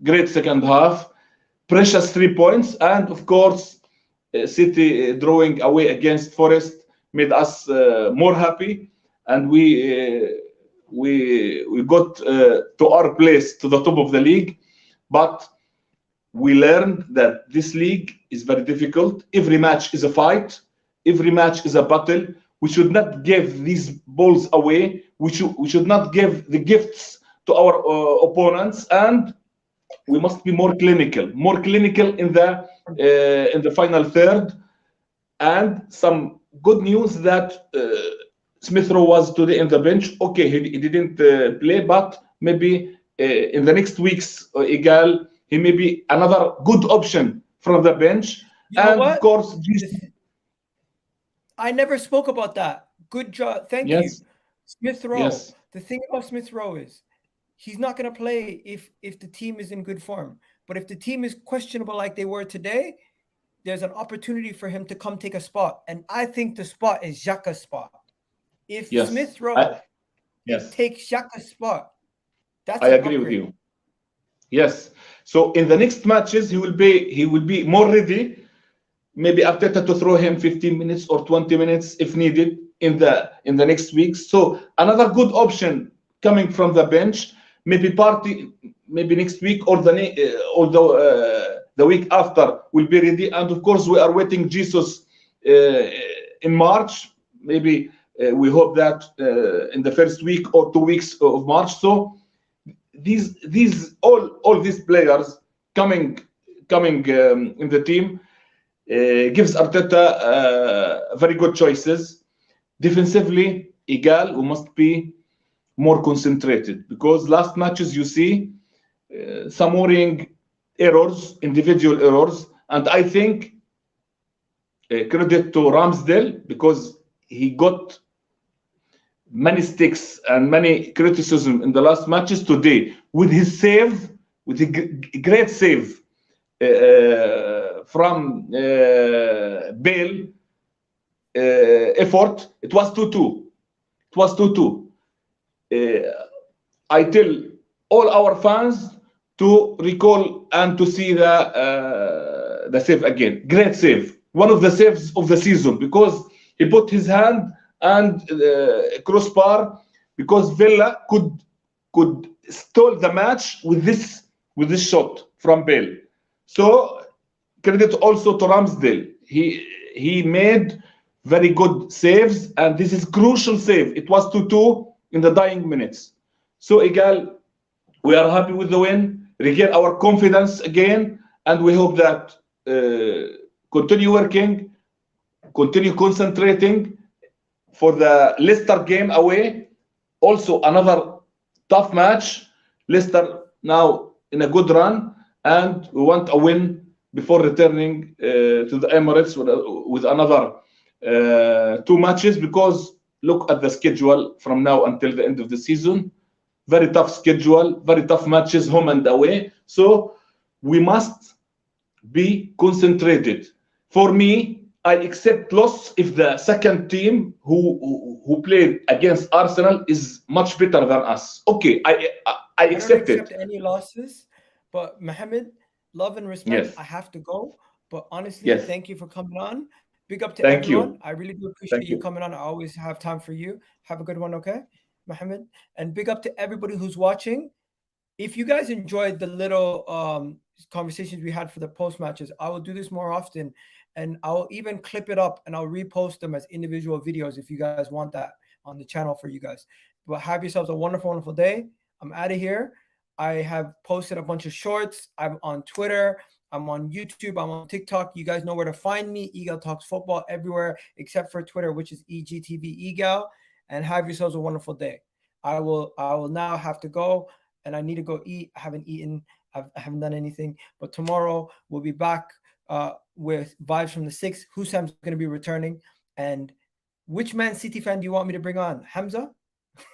great second half. Precious 3 points. And of course, City drawing away against Forest made us more happy. And we got to our place, to the top of the league. But we learned that this league is very difficult. Every match is a fight. Every match is a battle. We should not give these balls away. We should not give the gifts to our opponents, and we must be more clinical in the final third. And some good news that Smith Rowe was today in the bench. Okay, he didn't play, but maybe in the next weeks, Egal, he may be another good option from the bench. You know what? Of course, I never spoke about that. Good job. Thank you. Smith Rowe. Yes. The thing about Smith Rowe is he's not going to play if the team is in good form. But if the team is questionable like they were today, there's an opportunity for him to come take a spot. And I think the spot is Xhaka's spot. If Smith Rowe takes Xhaka's spot, that's I agree with you. Yes. So in the next matches, he will be more ready. Maybe Arteta to throw him 15 minutes or 20 minutes if needed in the next weeks. So another good option coming from the bench. Maybe Partey, maybe next week or the week after will be ready. And of course, we are waiting Jesus in March. Maybe we hope that in the first week or 2 weeks of March. So all these players coming in the team gives Arteta very good choices. Defensively, Egal, we must be more concentrated, because last matches you see some worrying errors, individual errors, and I think credit to Ramsdale, because he got many sticks and many criticism in the last matches. Today with his save, with a great save from Bale effort, it was 2-2. It was 2-2. I tell all our fans to recall and to see the save again. Great save, one of the saves of the season, because he put his hand and crossbar, because Villa could stall the match with this shot from Bale. So credit also to Ramsdale. He made very good saves, and this is crucial save. It was 2-2 in the dying minutes. So Egal, we are happy with the win, regain our confidence again, and we hope that continue working, continue concentrating for the Leicester game away. Also another tough match. Leicester now in a good run, and we want a win before returning to the Emirates with another 2 matches, because look at the schedule from now until the end of the season. Very tough schedule, very tough matches, home and away. So we must be concentrated. For me, I accept loss if the second team who played against Arsenal is much better than us. Okay, I accept don't accept it. any losses, but Mohammed, love and respect. Yes. I have to go, but honestly, Yes. thank you for coming on. Big up to Thank you. everyone. I really do appreciate Thank you you. coming on. I always have time for you. Have a good one, okay, Mohammed? And big up to everybody who's watching. If you guys enjoyed the little conversations we had for the post matches, I will do this more often, and I'll even clip it up and I'll repost them as individual videos if you guys want that on the channel for you guys. But have yourselves a wonderful, wonderful day. I'm out of here. I have posted a bunch of shorts. I'm on Twitter. I'm on YouTube. I'm on TikTok. You guys know where to find me. Egal Talks Football everywhere except for Twitter, which is EGTV Egal. And have yourselves a wonderful day. I will now have to go, and I need to go eat. I haven't eaten. I haven't done anything. But tomorrow we'll be back with vibes from the 6. Husam's going to be returning. And which Man City fan do you want me to bring on? Hamza?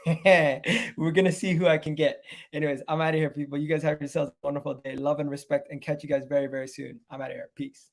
We're going to see who I can get. Anyways, I'm out of here, people. You guys have yourselves a wonderful day. Love and respect, and catch you guys very, very soon. I'm out of here. Peace.